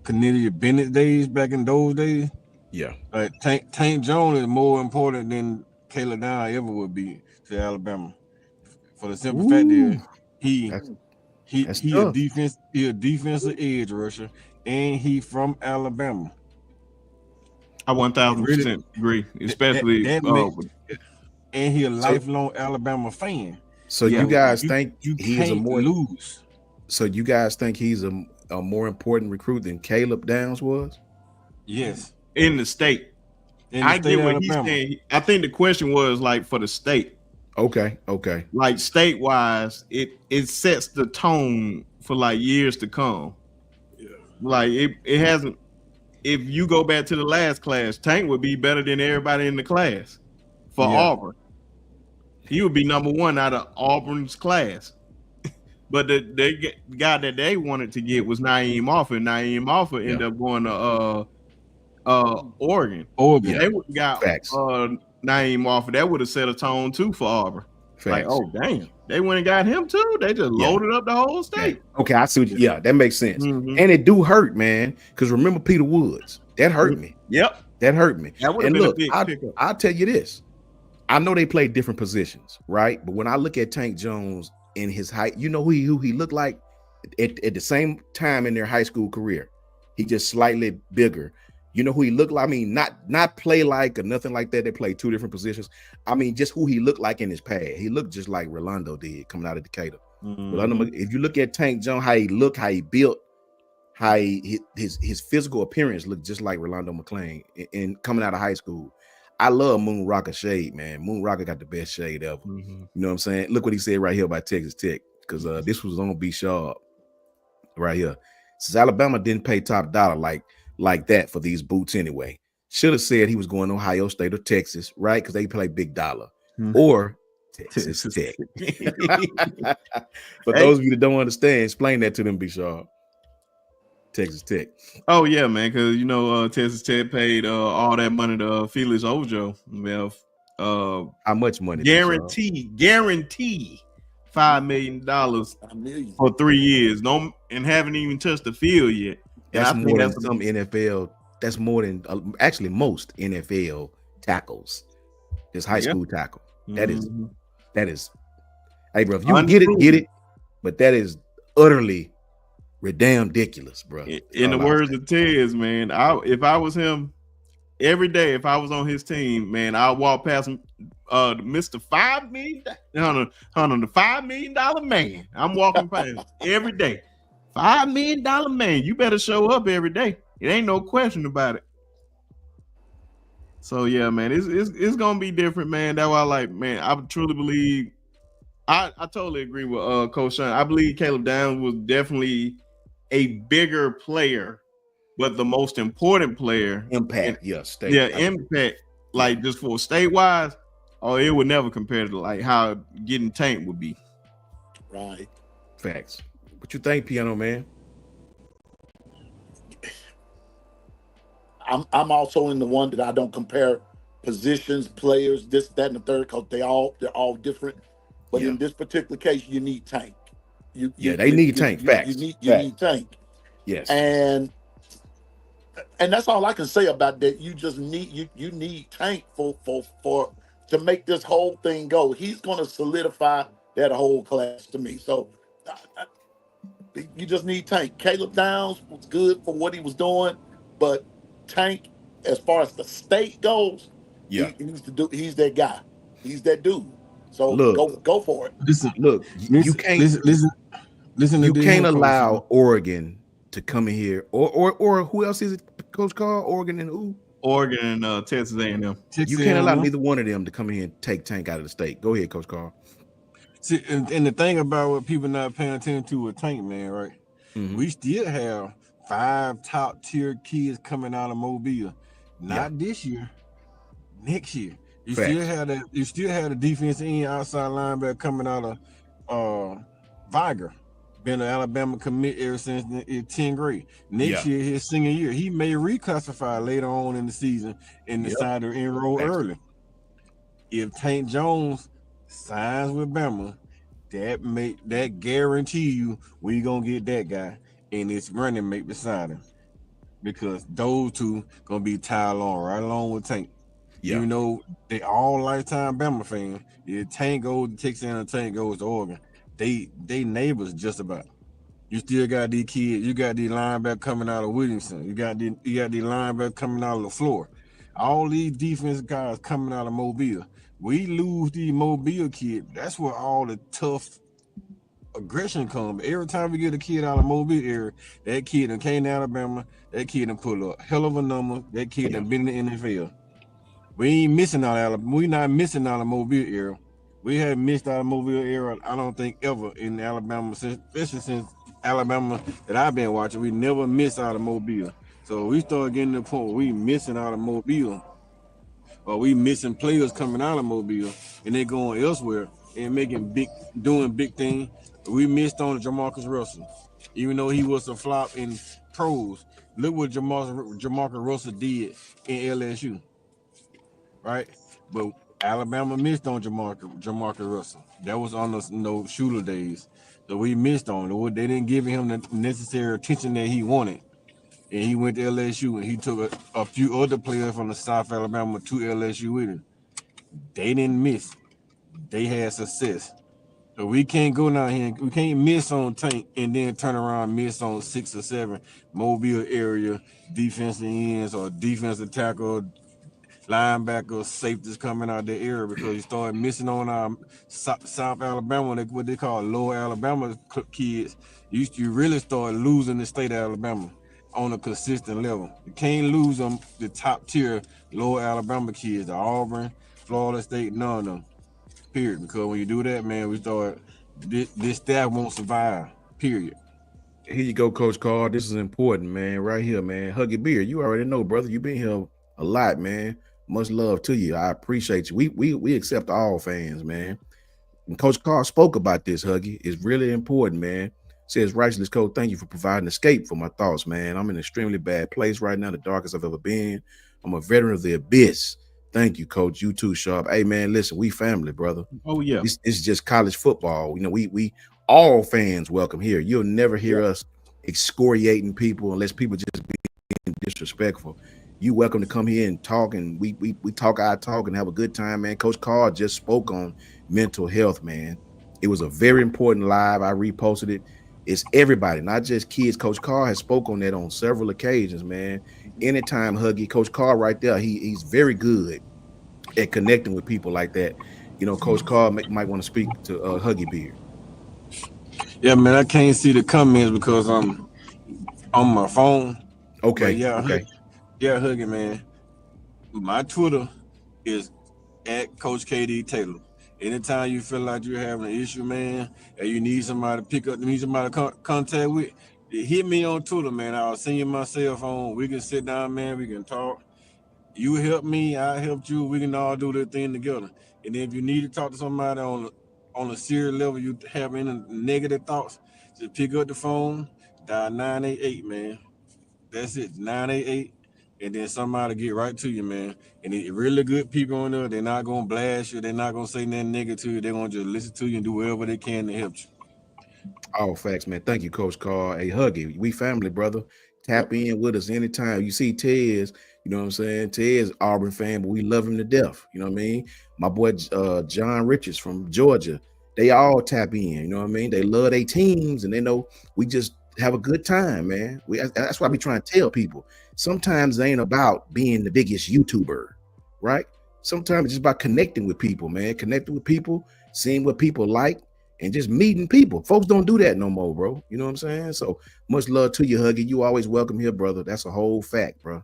Cornelia Bennett days, back in those days. Yeah. Tank Jones is more important than Caleb Downs ever would be to Alabama. For the simple fact that he a defensive edge rusher, and he from Alabama. I 1000% agree, especially and he a lifelong Alabama fan. So you guys think he's a more lose. So you guys think he's a more important recruit than Caleb Downs was? Yes, in the state. I get what he's saying. I think the question was like for the state. Okay. Like state-wise, it sets the tone for like years to come. Yeah. Like it hasn't. If you go back to the last class, Tank would be better than everybody in the class for Auburn. He would be number one out of Auburn's class. But the guy that they wanted to get was Naeem Offa. Naeem Offa ended up going to Oregon. They would have got Naeem Offa. That would have set a tone too for Auburn. Facts. Like, oh damn, they went and got him too. They just loaded up the whole state. Okay, I see. That makes sense. And it do hurt, man. Because remember Peter Woods, that hurt me. Yep, that hurt me. That would have been a big pickup. I'll tell you this. I know they play different positions, right? But when I look at Tank Jones in his height, you know who he looked like at the same time in their high school career. He just slightly bigger. You know who he looked like? I mean, not play like or nothing like that. They play two different positions. I mean, just who he looked like in his past. He looked just like Rolando did coming out of Decatur. If you look at Tank Jones, how he looked, how he built, how his physical appearance looked just like Rolando McClain and coming out of high school. I love Moon Rocker shade, man. Moon Rocker got the best shade ever. You know what I'm saying? Look what he said right here about Texas Tech, because this was on B Sharp right here. Since Alabama didn't pay top dollar like that for these boots anyway, should have said he was going to Ohio State or Texas, right? Because they play big dollar or Texas Tech. For those of you that don't understand, explain that to them, B Sharp. Texas Tech. Oh yeah, man, because you know Texas Tech paid all that money to Felix Ojo. Well, how much money? Guarantee $5 million for 3 years. And haven't even touched the field yet. That's more than some NFL. That's more than actually most NFL tackles. This high school tackle. That is. Hey, bro, if you get it. But that is utterly ridiculous, bro. In the words of Tez, man, if I was him, every day, if I was on his team, man, I'll walk past him, Mr. $5 million, the $5 million man. I'm walking past him every day. $5 million man. You better show up every day. It ain't no question about it. So yeah, man, it's gonna be different, man. That's why, like, man, I truly believe. I totally agree with Coach Sean. I believe Caleb Downs was definitely a bigger player, but the most important player. Impact, impact. Like just for state-wise, it would never compare to like how getting Tank would be. Right. Facts. What you think, Piano Man? I'm also in the one that I don't compare positions, players, this, that, and the third, because they're all different. But in this particular case, you need Tank. They need Tank. Facts. You need Tank. Yes. And that's all I can say about that. You just need you need Tank for to make this whole thing go. He's going to solidify that whole class to me. So you just need Tank. Caleb Downs was good for what he was doing, but Tank, as far as the state goes, he's that guy. He's that dude. So go for it. Listen, you can't listen. You can't allow Oregon to come in here, or who else is it, Coach Carl? Oregon and who? Oregon and Texas A&M. You can't allow neither one of them to come in here and take Tank out of the state. Go ahead, Coach Carl. See, and the thing about what people not paying attention to with Tank, man, right? Mm-hmm. We still have 5 top tier kids coming out of Mobile. Not this year, next year. You still had a defense end outside linebacker coming out of Viger. Been an Alabama commit ever since 10th grade. Next year, his senior year, he may reclassify later on in the season and decide to enroll early. If Tank Jones signs with Bama, that guarantee you we gonna get that guy and it's running mate beside him, because those two gonna be tied along right along with Tank. Even though they all lifetime Bama fans, if Tank goes to Texas and Tank goes to Oregon, they neighbors just about. You still got these kids. You got these linebackers coming out of Williamson. You got these linebackers coming out of LaFleur. All these defense guys coming out of Mobile. We lose these Mobile kids. That's where all the tough aggression comes. Every time we get a kid out of Mobile area, that kid that came to Alabama, that kid done put a hell of a number. That kid done been in the NFL. We ain't missing out of Alabama. We not missing out of Mobile area. We haven't missed out of Mobile area, I don't think, ever in Alabama, especially since Alabama that I've been watching. We never miss out of Mobile. So we start getting to the point where we missing out of Mobile, or we missing players coming out of Mobile and they going elsewhere and doing big things. We missed on Jamarcus Russell, even though he was a flop in pros. Look what Jamarcus Russell did in LSU, right? But Alabama missed on Jamarcus Russell. That was on the shooter days. So we missed on it. They didn't give him the necessary attention that he wanted. And he went to LSU and he took a few other players from the South Alabama to LSU with him. They didn't miss. They had success. So we can't go down here. We can't miss on Tank and then turn around and miss on 6 or 7 Mobile area defensive ends or defensive tackle, linebackers, safeties coming out the area, because you started missing on our South Alabama, what they call Lower Alabama kids. You really start losing the state of Alabama on a consistent level. You can't lose them, the top tier Lower Alabama kids, the Auburn, Florida State, none of them. Period. Because when you do that, man, we thought this staff won't survive. Period. Here you go, Coach Carl. This is important, man. Right here, man. Huggy Beer. You already know, brother. You've been here a lot, man. Much love to you. I appreciate you. We accept all fans, man. And Coach Carl spoke about this, Huggy. It's really important, man. Says, Righteousness Coach, thank you for providing escape for my thoughts, man. I'm in an extremely bad place right now, the darkest I've ever been. I'm a veteran of the abyss. Thank you, Coach. You too, Sharp. Hey, man, listen, we family, brother. Oh, yeah. It's just college football. You know, we all fans welcome here. You'll never hear us excoriating people unless people just being disrespectful. You welcome to come here and talk, and we talk our talk and have a good time, man. Coach Carl just spoke on mental health, man. It was a very important live. I reposted it. It's everybody, not just kids. Coach Carr has spoke on that on several occasions, man. Anytime Huggy, Coach Carr right there, he's very good at connecting with people like that. Coach Carr might want to speak to Huggy Beard. Yeah, man, I can't see the comments because I'm on my phone. But Okay, yeah, okay. Huggy, man. My Twitter is at Coach KD Taylor. Anytime you feel like you're having an issue, man, and you need somebody to pick up, need somebody to contact with, hit me on Twitter, man. I'll send you my cell phone. We can sit down, man. We can talk. You help me, I helped you. We can all do this thing together. And if you need to talk to somebody on a serious level, you have any negative thoughts, just pick up the phone, dial 988, man. That's it, 988, and then somebody get right to you, man. And it really good people on there. They're not gonna blast you. They're not gonna say nothing negative to you. They're gonna just listen to you and do whatever they can to help you. All facts, man. Thank you, Coach Carr. Hey, Huggy, we family, brother. Tap Yep. in with us anytime. You see Tez, you know what I'm saying? Tez Auburn fan, but we love him to death. You know what I mean? My boy John Richards from Georgia. They all tap in, you know what I mean? They love their teams and they know we just have a good time, man. That's why we try and tell people. Sometimes it ain't about being the biggest YouTuber, right? Sometimes it's just about connecting with people, man. Connecting with people, seeing what people like and just meeting people. Folks don't do that no more, bro. You know what I'm saying? So much love to you, Huggy. You always welcome here, brother. That's a whole fact, bro.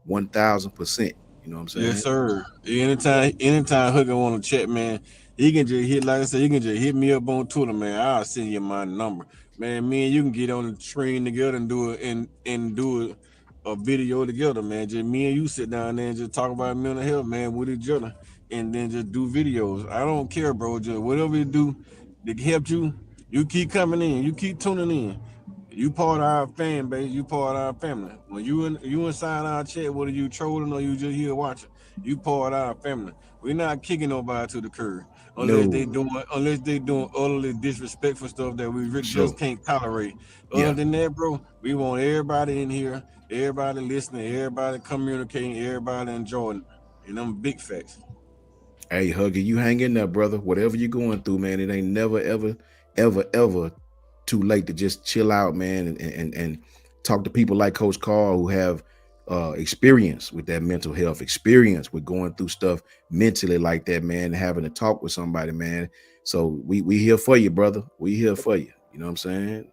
1000%. You know what I'm saying? Yes, sir. Anytime Hooker want to chat, man, he can just hit, like I said, he can just hit me up on Twitter, man. I'll send you my number. Man, me and you can get on the train together and do it and do a video together, man. Just me and you sit down there and just talk about mental health, man, with each other, and then just do videos. I don't care, bro. Just whatever you do to help you, you keep coming in, you keep tuning in. You part of our fan base. You part of our family. When you inside our chat, whether you trolling or you just here watching, you part of our family. We're not kicking nobody to the curb No, unless they doing utterly disrespectful stuff that we for really just sure. can't tolerate. Other Yeah. than that, bro, we want everybody in here, everybody listening, everybody communicating, everybody enjoying. And them big facts. Hey, Huggy, you hang in there, brother. Whatever you're going through, man, it ain't never, ever, ever, ever too late to just chill out, man, and talk to people like Coach Carl who have experience with that mental health, experience with going through stuff mentally like that, man, having to talk with somebody, man. So we here for you, brother. We here for you. You know what I'm saying?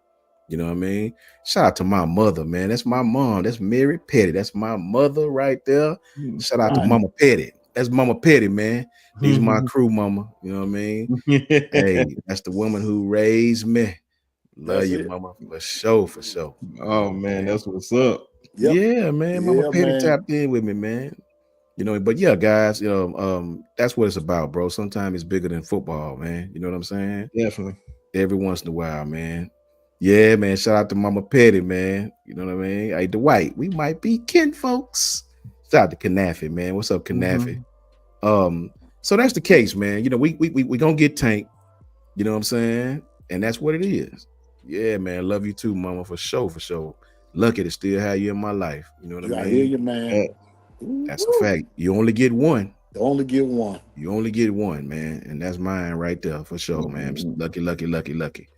You know what I mean? Shout out to my mother, man. That's my mom. That's Mary Petty. That's my mother right there. Shout out to Right. Mama Petty. That's Mama Petty, man. These are my crew, mama. You know what I mean? Hey, that's the woman who raised me. Love That's you, it. mama, for sure, for sure. Oh man, that's what's up. Yep. Yeah, man. Mama Yeah, Petty man. tapped in with me, man. But yeah, guys, that's what it's about, bro. Sometimes it's bigger than football, man. You know what I'm saying? Definitely. Every once in a while, man. Yeah, man. Shout out to Mama Petty, man. You know what I mean? Hey, Dwight, we might be kin folks. Shout out to Kanafi, man. What's up, Kanafi? So that's the case, man. We gonna get tanked. You know what I'm saying? And that's what it is. Yeah, man. Love you too, mama, for sure, for sure. Lucky to still have you in my life. You know what I I hear mean? you, man. That's a fact. You only get one. You only get one. You only get one, man. And that's mine right there for sure, man. Lucky, lucky, lucky, lucky.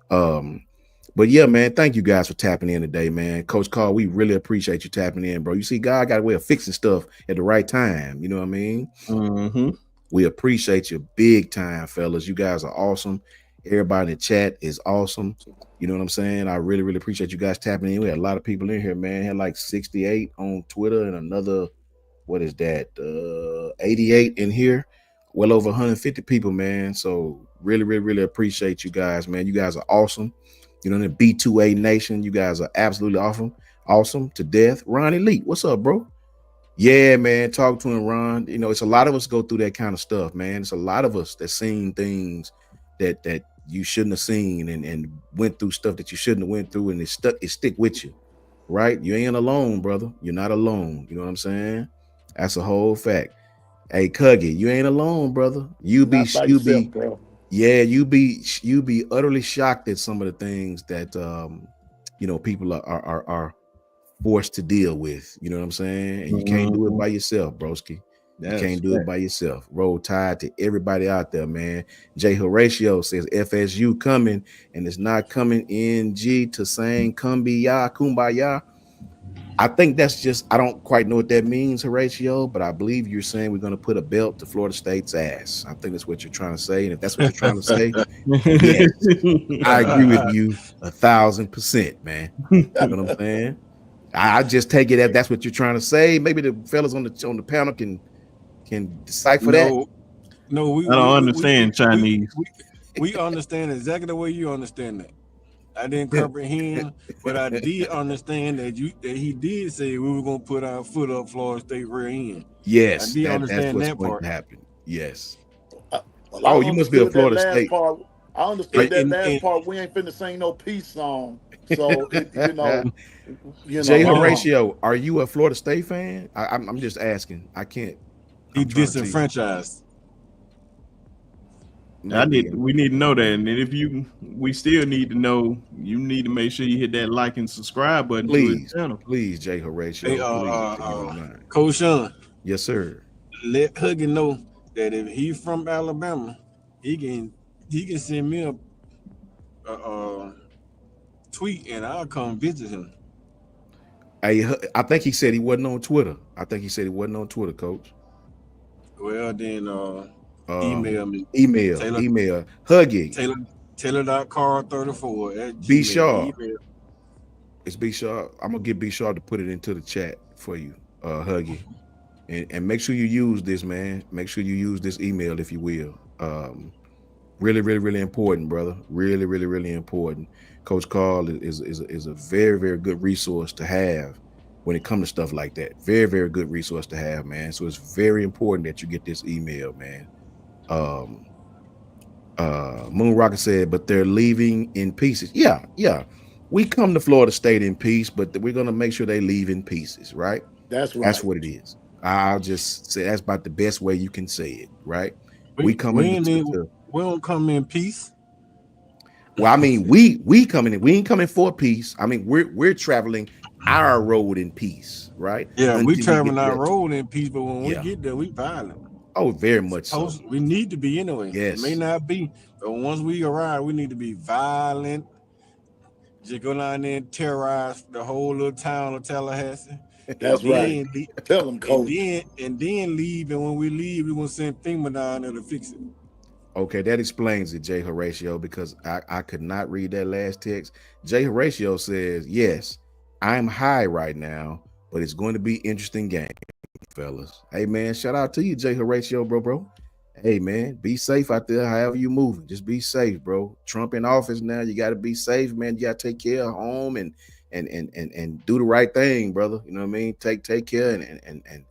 But yeah, man, thank you guys for tapping in today, man. Coach Carl, we really appreciate you tapping in, bro. You see, God got a way of fixing stuff at the right time. You know what I mean? We appreciate you big time, fellas. You guys are awesome. Everybody in the chat is awesome. You know what I'm saying? I really, really appreciate you guys tapping in. We had a lot of people in here, man. Had like 68 on Twitter and another, what is that? 88 in here. Well over 150 people, man. So really, really, really appreciate you guys, man. You guys are awesome. You know, the B2A Nation, you guys are absolutely awesome. Awesome to death. Ron Elite, what's up, bro? Yeah, man. Talk to him, Ron. You know, it's a lot of us go through that kind of stuff, man. It's a lot of us that seen things that you shouldn't have seen and went through stuff that you shouldn't have went through, and it stick with you, right? You ain't alone, brother. You're not alone. You know what I'm saying? That's a whole fact. Hey, Cuggy, you ain't alone, brother. You be Not by yourself, bro. yeah, you be utterly shocked at some of the things that people are forced to deal with. You know what I'm saying? And you can't do it by yourself, broski. You can't do it by yourself. Roll Tide to everybody out there, man. Jay Horatio says FSU coming, and it's not coming NG to saying kumbaya. I think that's just, I don't quite know what that means, Horatio, but I believe you're saying we're going to put a belt to Florida State's ass. I think that's what you're trying to say. And if that's what you're trying to say, yes, I agree with you 1,000%, man. You know what I'm saying? I just take it as that's what you're trying to say. Maybe the fellas on the panel can decipher that. No, I don't understand Chinese. We understand exactly the way you understand that. I didn't comprehend, but I did understand that he did say we were gonna put our foot up Florida State rear end. Yes, I did that's understand what's that going part. to happen. Yes. Well, I You must be a understood that Florida last State. part. I understood that last And part. We ain't finna sing no peace song. So you know, Jay No. Horatio, are you a Florida State fan? I'm just asking. I can't. he I'm trying to see. disenfranchised. Maybe. We need to know that, and then we still need to know. You need to make sure you hit that like and subscribe button to his channel. Please, Jay Horatio, Hey, please, if you don't mind. Coach Sean, Yes, sir. let Huggy know that if he's from Alabama, he can send me a tweet and I'll come visit him. I think he said he wasn't on Twitter. Coach. Well, then email me. Email. Huggy. Taylor.carl34 Be @gmail. sure. Email. It's Be Sharp. I'm gonna get Be Sharp to put it into the chat for you, Huggy. And make sure you use this, man. Make sure you use this email if you will. Really, really, really important, brother. Really, really, really important. Coach Carl is a very, very good resource to have when it comes to stuff like that. Very, very good resource to have, man. So it's very important that you get this email, man. Moon Rocket said, but they're leaving in pieces. Yeah. We come to Florida State in peace, but we're gonna make sure they leave in pieces, right? That's right. That's what it is. I'll just say that's about the best way you can say it, right? We don't come in peace. Well, I mean, we coming in. We ain't coming for peace. I mean, we're traveling our road in peace, right? Yeah, we traveling our road in peace, but when we get there, we violent. Oh, very much so. We need to be anyway. Yes. It may not be, but once we arrive, we need to be violent. Just go down there and terrorize the whole little town of Tallahassee. That's right. Tell them, Coach. And then leave. And when we leave, we're gonna send FEMA down there to fix it. Okay, that explains it, Jay Horatio, because I could not read that last text. Jay Horatio says, yes, I'm high right now, but it's going to be interesting game, fellas. Hey, man, shout out to you, Jay Horatio, bro. Hey, man, be safe out there, however you moving. Just be safe, bro. Trump in office now. You got to be safe, man. You got to take care of home and do the right thing, brother. You know what I mean? Take care and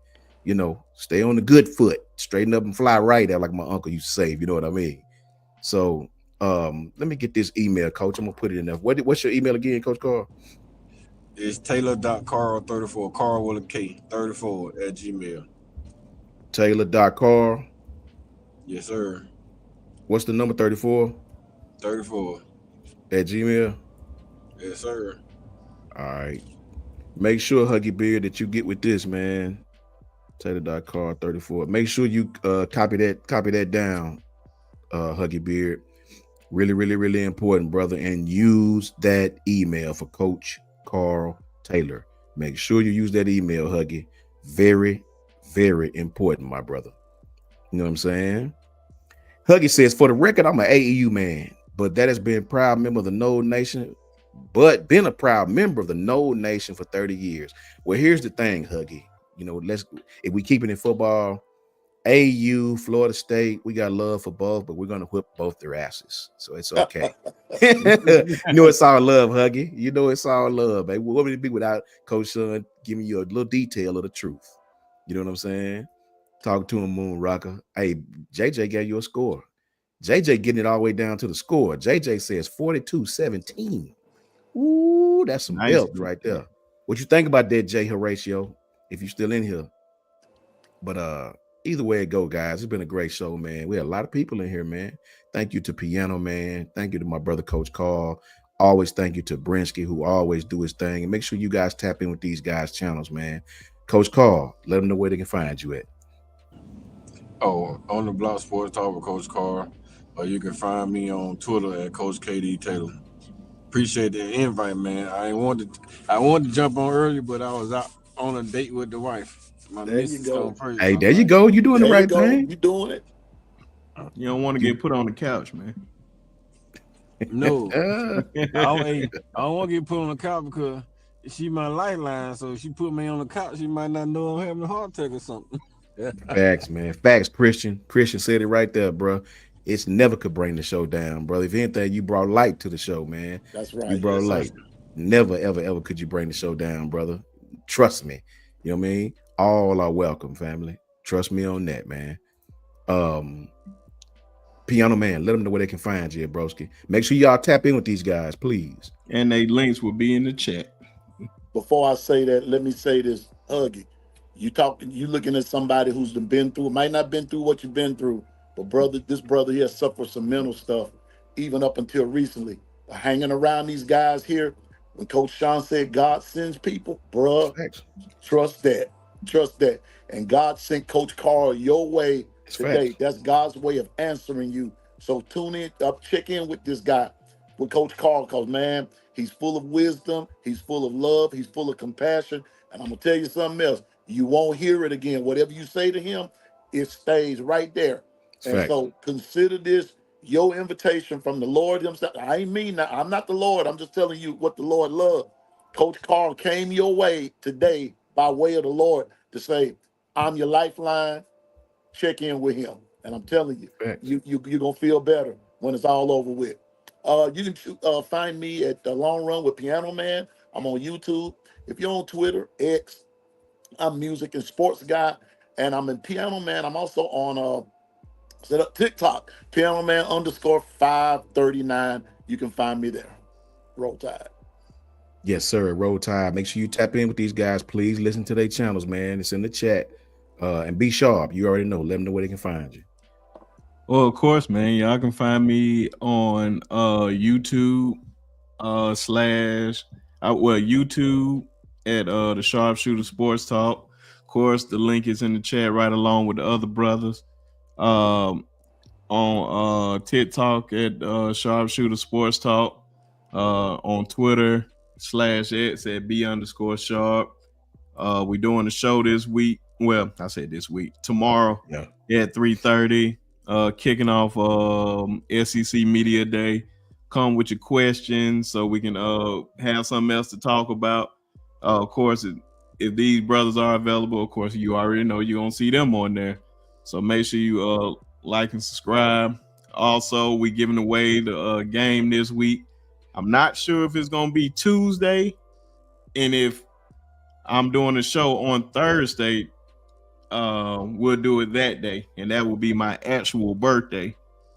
you know, stay on the good foot, straighten up and fly right out, like my uncle used to say, you know what I mean? So let me get this email, Coach. I'm gonna put it in there. What's your email again, Coach Carl? It's Taylor.carl34, Carl with a K, 34 @gmail. Taylor.carl. Yes, sir. What's the number? 34? 34 @gmail. Yes, sir. All right. Make sure, Huggy Beard, that you get with this, man. Taylor.carl34. Make sure you copy that down, Huggy Beard. Really, really, really important, brother. And use that email for Coach Carl Taylor. Make sure you use that email, Huggy. Very, very important, my brother. You know what I'm saying? Huggy says, for the record, I'm an AEU man, but that has been a proud member of the Node Nation, for 30 years. Well, here's the thing, Huggy. You know, if we keep it in football, AU, Florida State, we got love for both, but we're gonna whip both their asses. So it's okay. You know it's all love, Huggy. You know it's all love, baby. What would it be without Coach Son giving you a little detail of the truth? You know what I'm saying? Talk to him, Moon Rocker. Hey, JJ gave you a score. JJ getting it all the way down to the score. JJ says 42-17. Ooh, that's some belt right there. What you think about that, Jay Horatio? If you're still in here. But either way it go, guys, it's been a great show, man. We had a lot of people in here, man. Thank you to Piano Man. Thank you to my brother, Coach Carl. Always thank you to Brinsky, who always do his thing. And make sure you guys tap in with these guys' channels, man. Coach Carl, let them know where they can find you at. Oh, on the Block Sports Talk with Coach Carr, or you can find me on Twitter at Coach KD Taylor. Appreciate the invite, man. I wanted to jump on early, but I was out on a date with the wife. My There you missus go. come first. Hey, I was there you like, go. You doing the There you right go. thing. You doing it. You don't want to get put on the couch, man. no, Uh, I don't want to get put on the couch because she my lifeline. So if she put me on the couch, she might not know I'm having a heart attack or something. Facts, man. Facts, Christian. Christian said it right there, bro. It's never could bring the show down, brother. If anything, you brought light to the show, man. That's You right. brought Yes, sir. light. Never, ever, ever could you bring the show down, brother. Trust me. You know what I mean? All are welcome, family. Trust me on that, man. Piano Man, let them know where they can find you, broski. Make sure y'all tap in with these guys, please. And they links will be in the chat. Before I say that, let me say this, Huggy. You looking at somebody who's been through, might not been through what you've been through, but brother, this brother here suffered some mental stuff, even up until recently. But hanging around these guys here, when Coach Sean said God sends people, bruh, Facts. trust that. Trust that. And God sent Coach Carl your way It's today. facts. That's God's way of answering you. So tune in, check in with this guy, with Coach Carl, because man, he's full of wisdom, he's full of love, he's full of compassion. And I'm gonna tell you something else. You won't hear it again. Whatever you say to him, it stays right there. It's And facts. so consider this your invitation from the Lord himself. I ain't mean that. I'm not the Lord. I'm just telling you what the Lord loves. Coach Carl came your way today by way of the Lord to say, I'm your lifeline. Check in with him. And I'm telling you, Facts. you're gonna feel better when it's all over with. You can find me at the Long Run with Piano Man. I'm on YouTube. If you're on Twitter, X, I'm music and sports guy, and I'm in Piano Man. I'm also on set up TikTok, Piano Man _539. You can find me there. Roll Tide. Yes, sir. Roll Tide. Make sure you tap in with these guys. Please listen to their channels, man. It's in the chat. And be sharp. You already know. Let them know where they can find you. Well, of course, man. Y'all can find me on YouTube YouTube at the Sharpshooter Sports Talk. Of course, the link is in the chat right along with the other brothers. On TikTok at Sharpshooter Sports Talk. On Twitter /X at B_sharp. We doing the show this week. Well, I said this week. Tomorrow at 3:30. Kicking off SEC Media Day. Come with your questions so we can have something else to talk about. Of course, if these brothers are available, of course, you already know you're gonna see them on there. So make sure you like and subscribe. Also, we giving away the game this week. I'm not sure if it's gonna be Tuesday, and if I'm doing a show on Thursday, we'll do it that day, and that will be my actual birthday.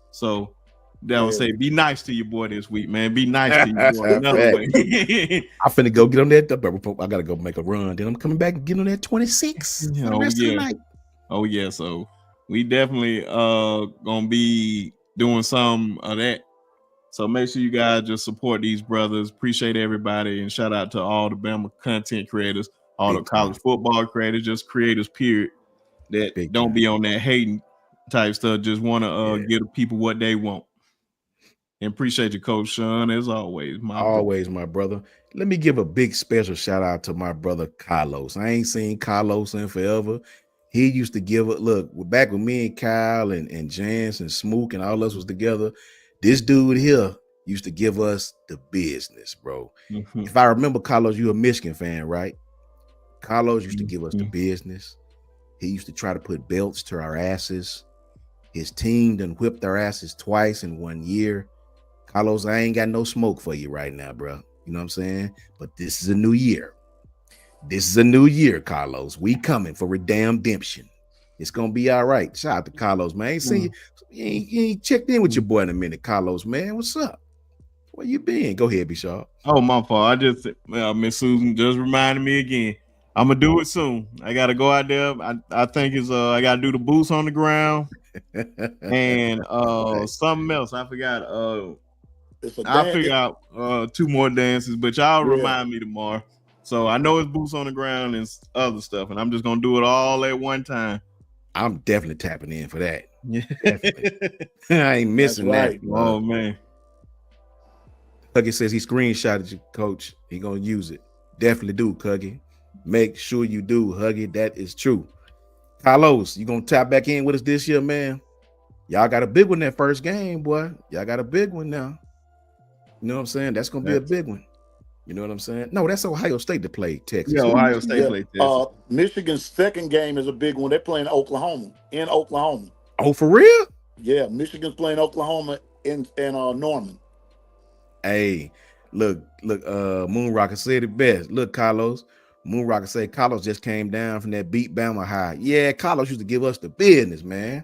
So that would say, be nice to your boy this week, man. Be nice to your boy. Another way. I'm finna go get on that. I gotta go make a run. Then I'm coming back and get on that 26 for the rest of the night. Oh yeah. So we definitely gonna be doing some of that. So make sure you guys just support these brothers. Appreciate everybody, and shout out to all the Bama content creators, all the college football creators, just creators, period, that don't be on that hating type stuff. Just want to give the people what they want. And appreciate you, Coach Sean, as always. My brother. Let me give a big special shout out to my brother Carlos. I ain't seen Carlos in forever. He used to give it. Look, back with me and Kyle and Jans and Smook and all us was together. This dude here used to give us the business, bro. If I remember, Carlos, you a Michigan fan, right? Carlos used to give us the business. He used to try to put belts to our asses. His team done whipped our asses twice in 1 year. Carlos, I ain't got no smoke for you right now, bro. You know what I'm saying? But this is a new year. This is a new year, Carlos. We coming for redemption. It's gonna be all right. Shout out to Carlos, man. I ain't seen you ain't checked in with your boy in a minute, Carlos, man. What's up? Where you been? Go ahead, be sharp. Oh, my fault. I just Miss Susan just reminded me again. I'm gonna do it soon. I gotta go out there. I think it's I gotta do the boots on the ground and something else. I forgot. I'll figure out 2 more dances, but y'all remind me tomorrow. So I know it's boots on the ground and other stuff, and I'm just gonna do it all at one time. I'm definitely tapping in for that. Yeah. Definitely. I ain't missing right. that. Oh man. Cuggy says he screenshotted you, coach. He gonna use it. Definitely do, Cuggy. Make sure you do, Huggy. That is true. Carlos, you gonna tap back in with us this year, man? Y'all got a big one that first game, boy. Y'all got a big one now. You know what I'm saying? That's gonna be a big one. You know what I'm saying? No, that's Ohio State to play Texas. Yeah, Ohio State Yeah. played Texas. Michigan's second game is a big one. They're playing Oklahoma in Oklahoma. Oh, for real? Yeah, Michigan's playing Oklahoma in Norman. Hey, look, Moon Rocker said it best. Look, Carlos. Moon Rocker said Carlos just came down from that beat Bama high. Yeah, Carlos used to give us the business, man.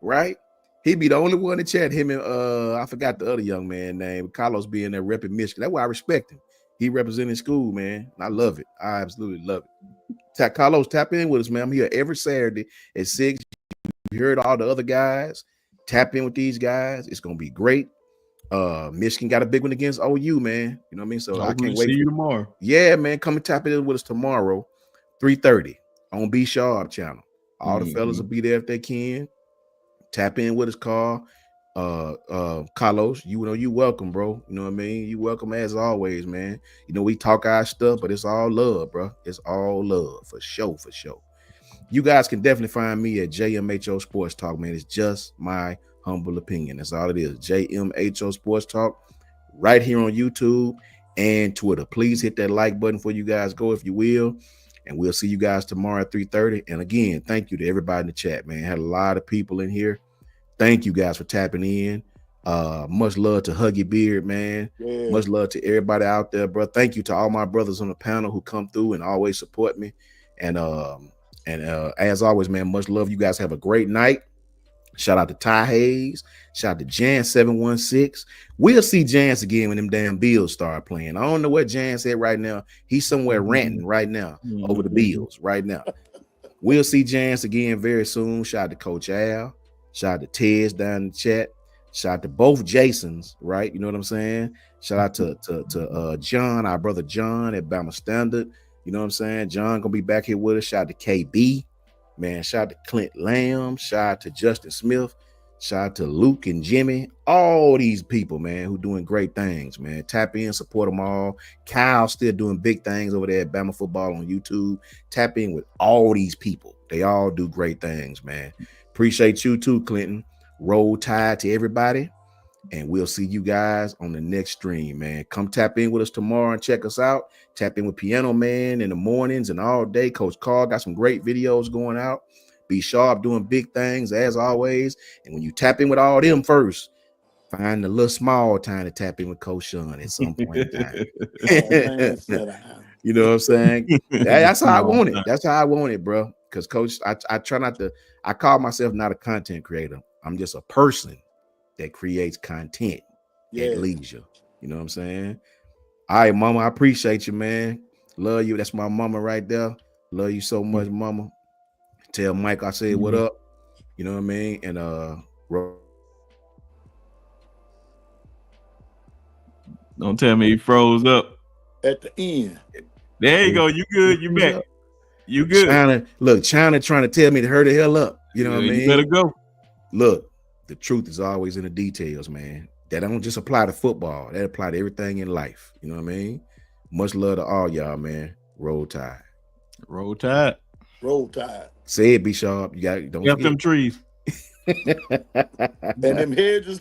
Right? He'd be the only one to chat. Him and I forgot the other young man name. Carlos being there repping Michigan. That's why I respect him. He representing school, man. I love it. I absolutely love it. Carlos, tap in with us, man. I'm here every Saturday at 6. You heard all the other guys. Tap in with these guys. It's gonna be great. Michigan got a big one against OU, man. You know what I mean? So I can't wait. See you tomorrow. Yeah, man. Come and tap in with us tomorrow, 3:30 on Be Sharp channel. All the fellas will be there if they can. Tap in with us, Carl. Carlos, you know, you welcome, bro. You know what I mean? You welcome as always, man. You know, we talk our stuff, but it's all love, bro. It's all love for sure, for sure. You guys can definitely find me at JMHO Sports Talk, man. It's just my humble opinion. That's all it is. JMHO Sports Talk right here on YouTube and Twitter. Please hit that like button for you guys go if you will. And we'll see you guys tomorrow at 3:30. And again, thank you to everybody in the chat, man. Had a lot of people in here. Thank you guys for tapping in. Much love to Huggy Beard, man. Yeah. Much love to everybody out there, bro. Thank you to all my brothers on the panel who come through and always support me. And as always, man, much love. You guys have a great night. Shout out to Ty Hayes. Shout out to Jan716. We'll see Jans again when them damn Bills start playing. I don't know what Jan's at right now. He's somewhere ranting right now over the Bills right now. We'll see Jans again very soon. Shout out to Coach Al. Shout out to Tez down in the chat. Shout out to both Jasons, right? You know what I'm saying? Shout out to John, our brother John at Bama Standard. You know what I'm saying? John gonna be back here with us. Shout out to KB. Man, shout out to Clint Lamb. Shout out to Justin Smith. Shout out to Luke and Jimmy. All these people, man, who doing great things, man. Tap in, support them all. Kyle still doing big things over there at Bama Football on YouTube. Tap in with all these people. They all do great things, man. Appreciate you too, Clinton. Roll Tide to everybody. And we'll see you guys on the next stream, man. Come tap in with us tomorrow and check us out. Tap in with Piano Man in the mornings and all day. Coach Carl got some great videos going out. Be Sharp doing big things as always. And when you tap in with all them first, find a little small time to tap in with Coach Sean at some point in time. You know what I'm saying? That's how I want it. That's how I want it, bro. Because Coach, I try not to, I call myself not a content creator. I'm just a person that creates content at leisure. You know what I'm saying? All right, mama, I appreciate you, man. Love you. That's my mama right there. Love you so much, mama. Tell Mike I said what up. You know what I mean? And don't tell me he froze up at the end. There you go. You good? You back? You good? China trying to tell me to hurry the hell up. You know what I mean? You better go. Look, the truth is always in the details, man. That don't just apply to football. That apply to everything in life. You know what I mean? Much love to all y'all, man. Roll Tide. Roll Tide. Roll Tide. Say it, Be Sharp. You got don't forget them trees. And them hedges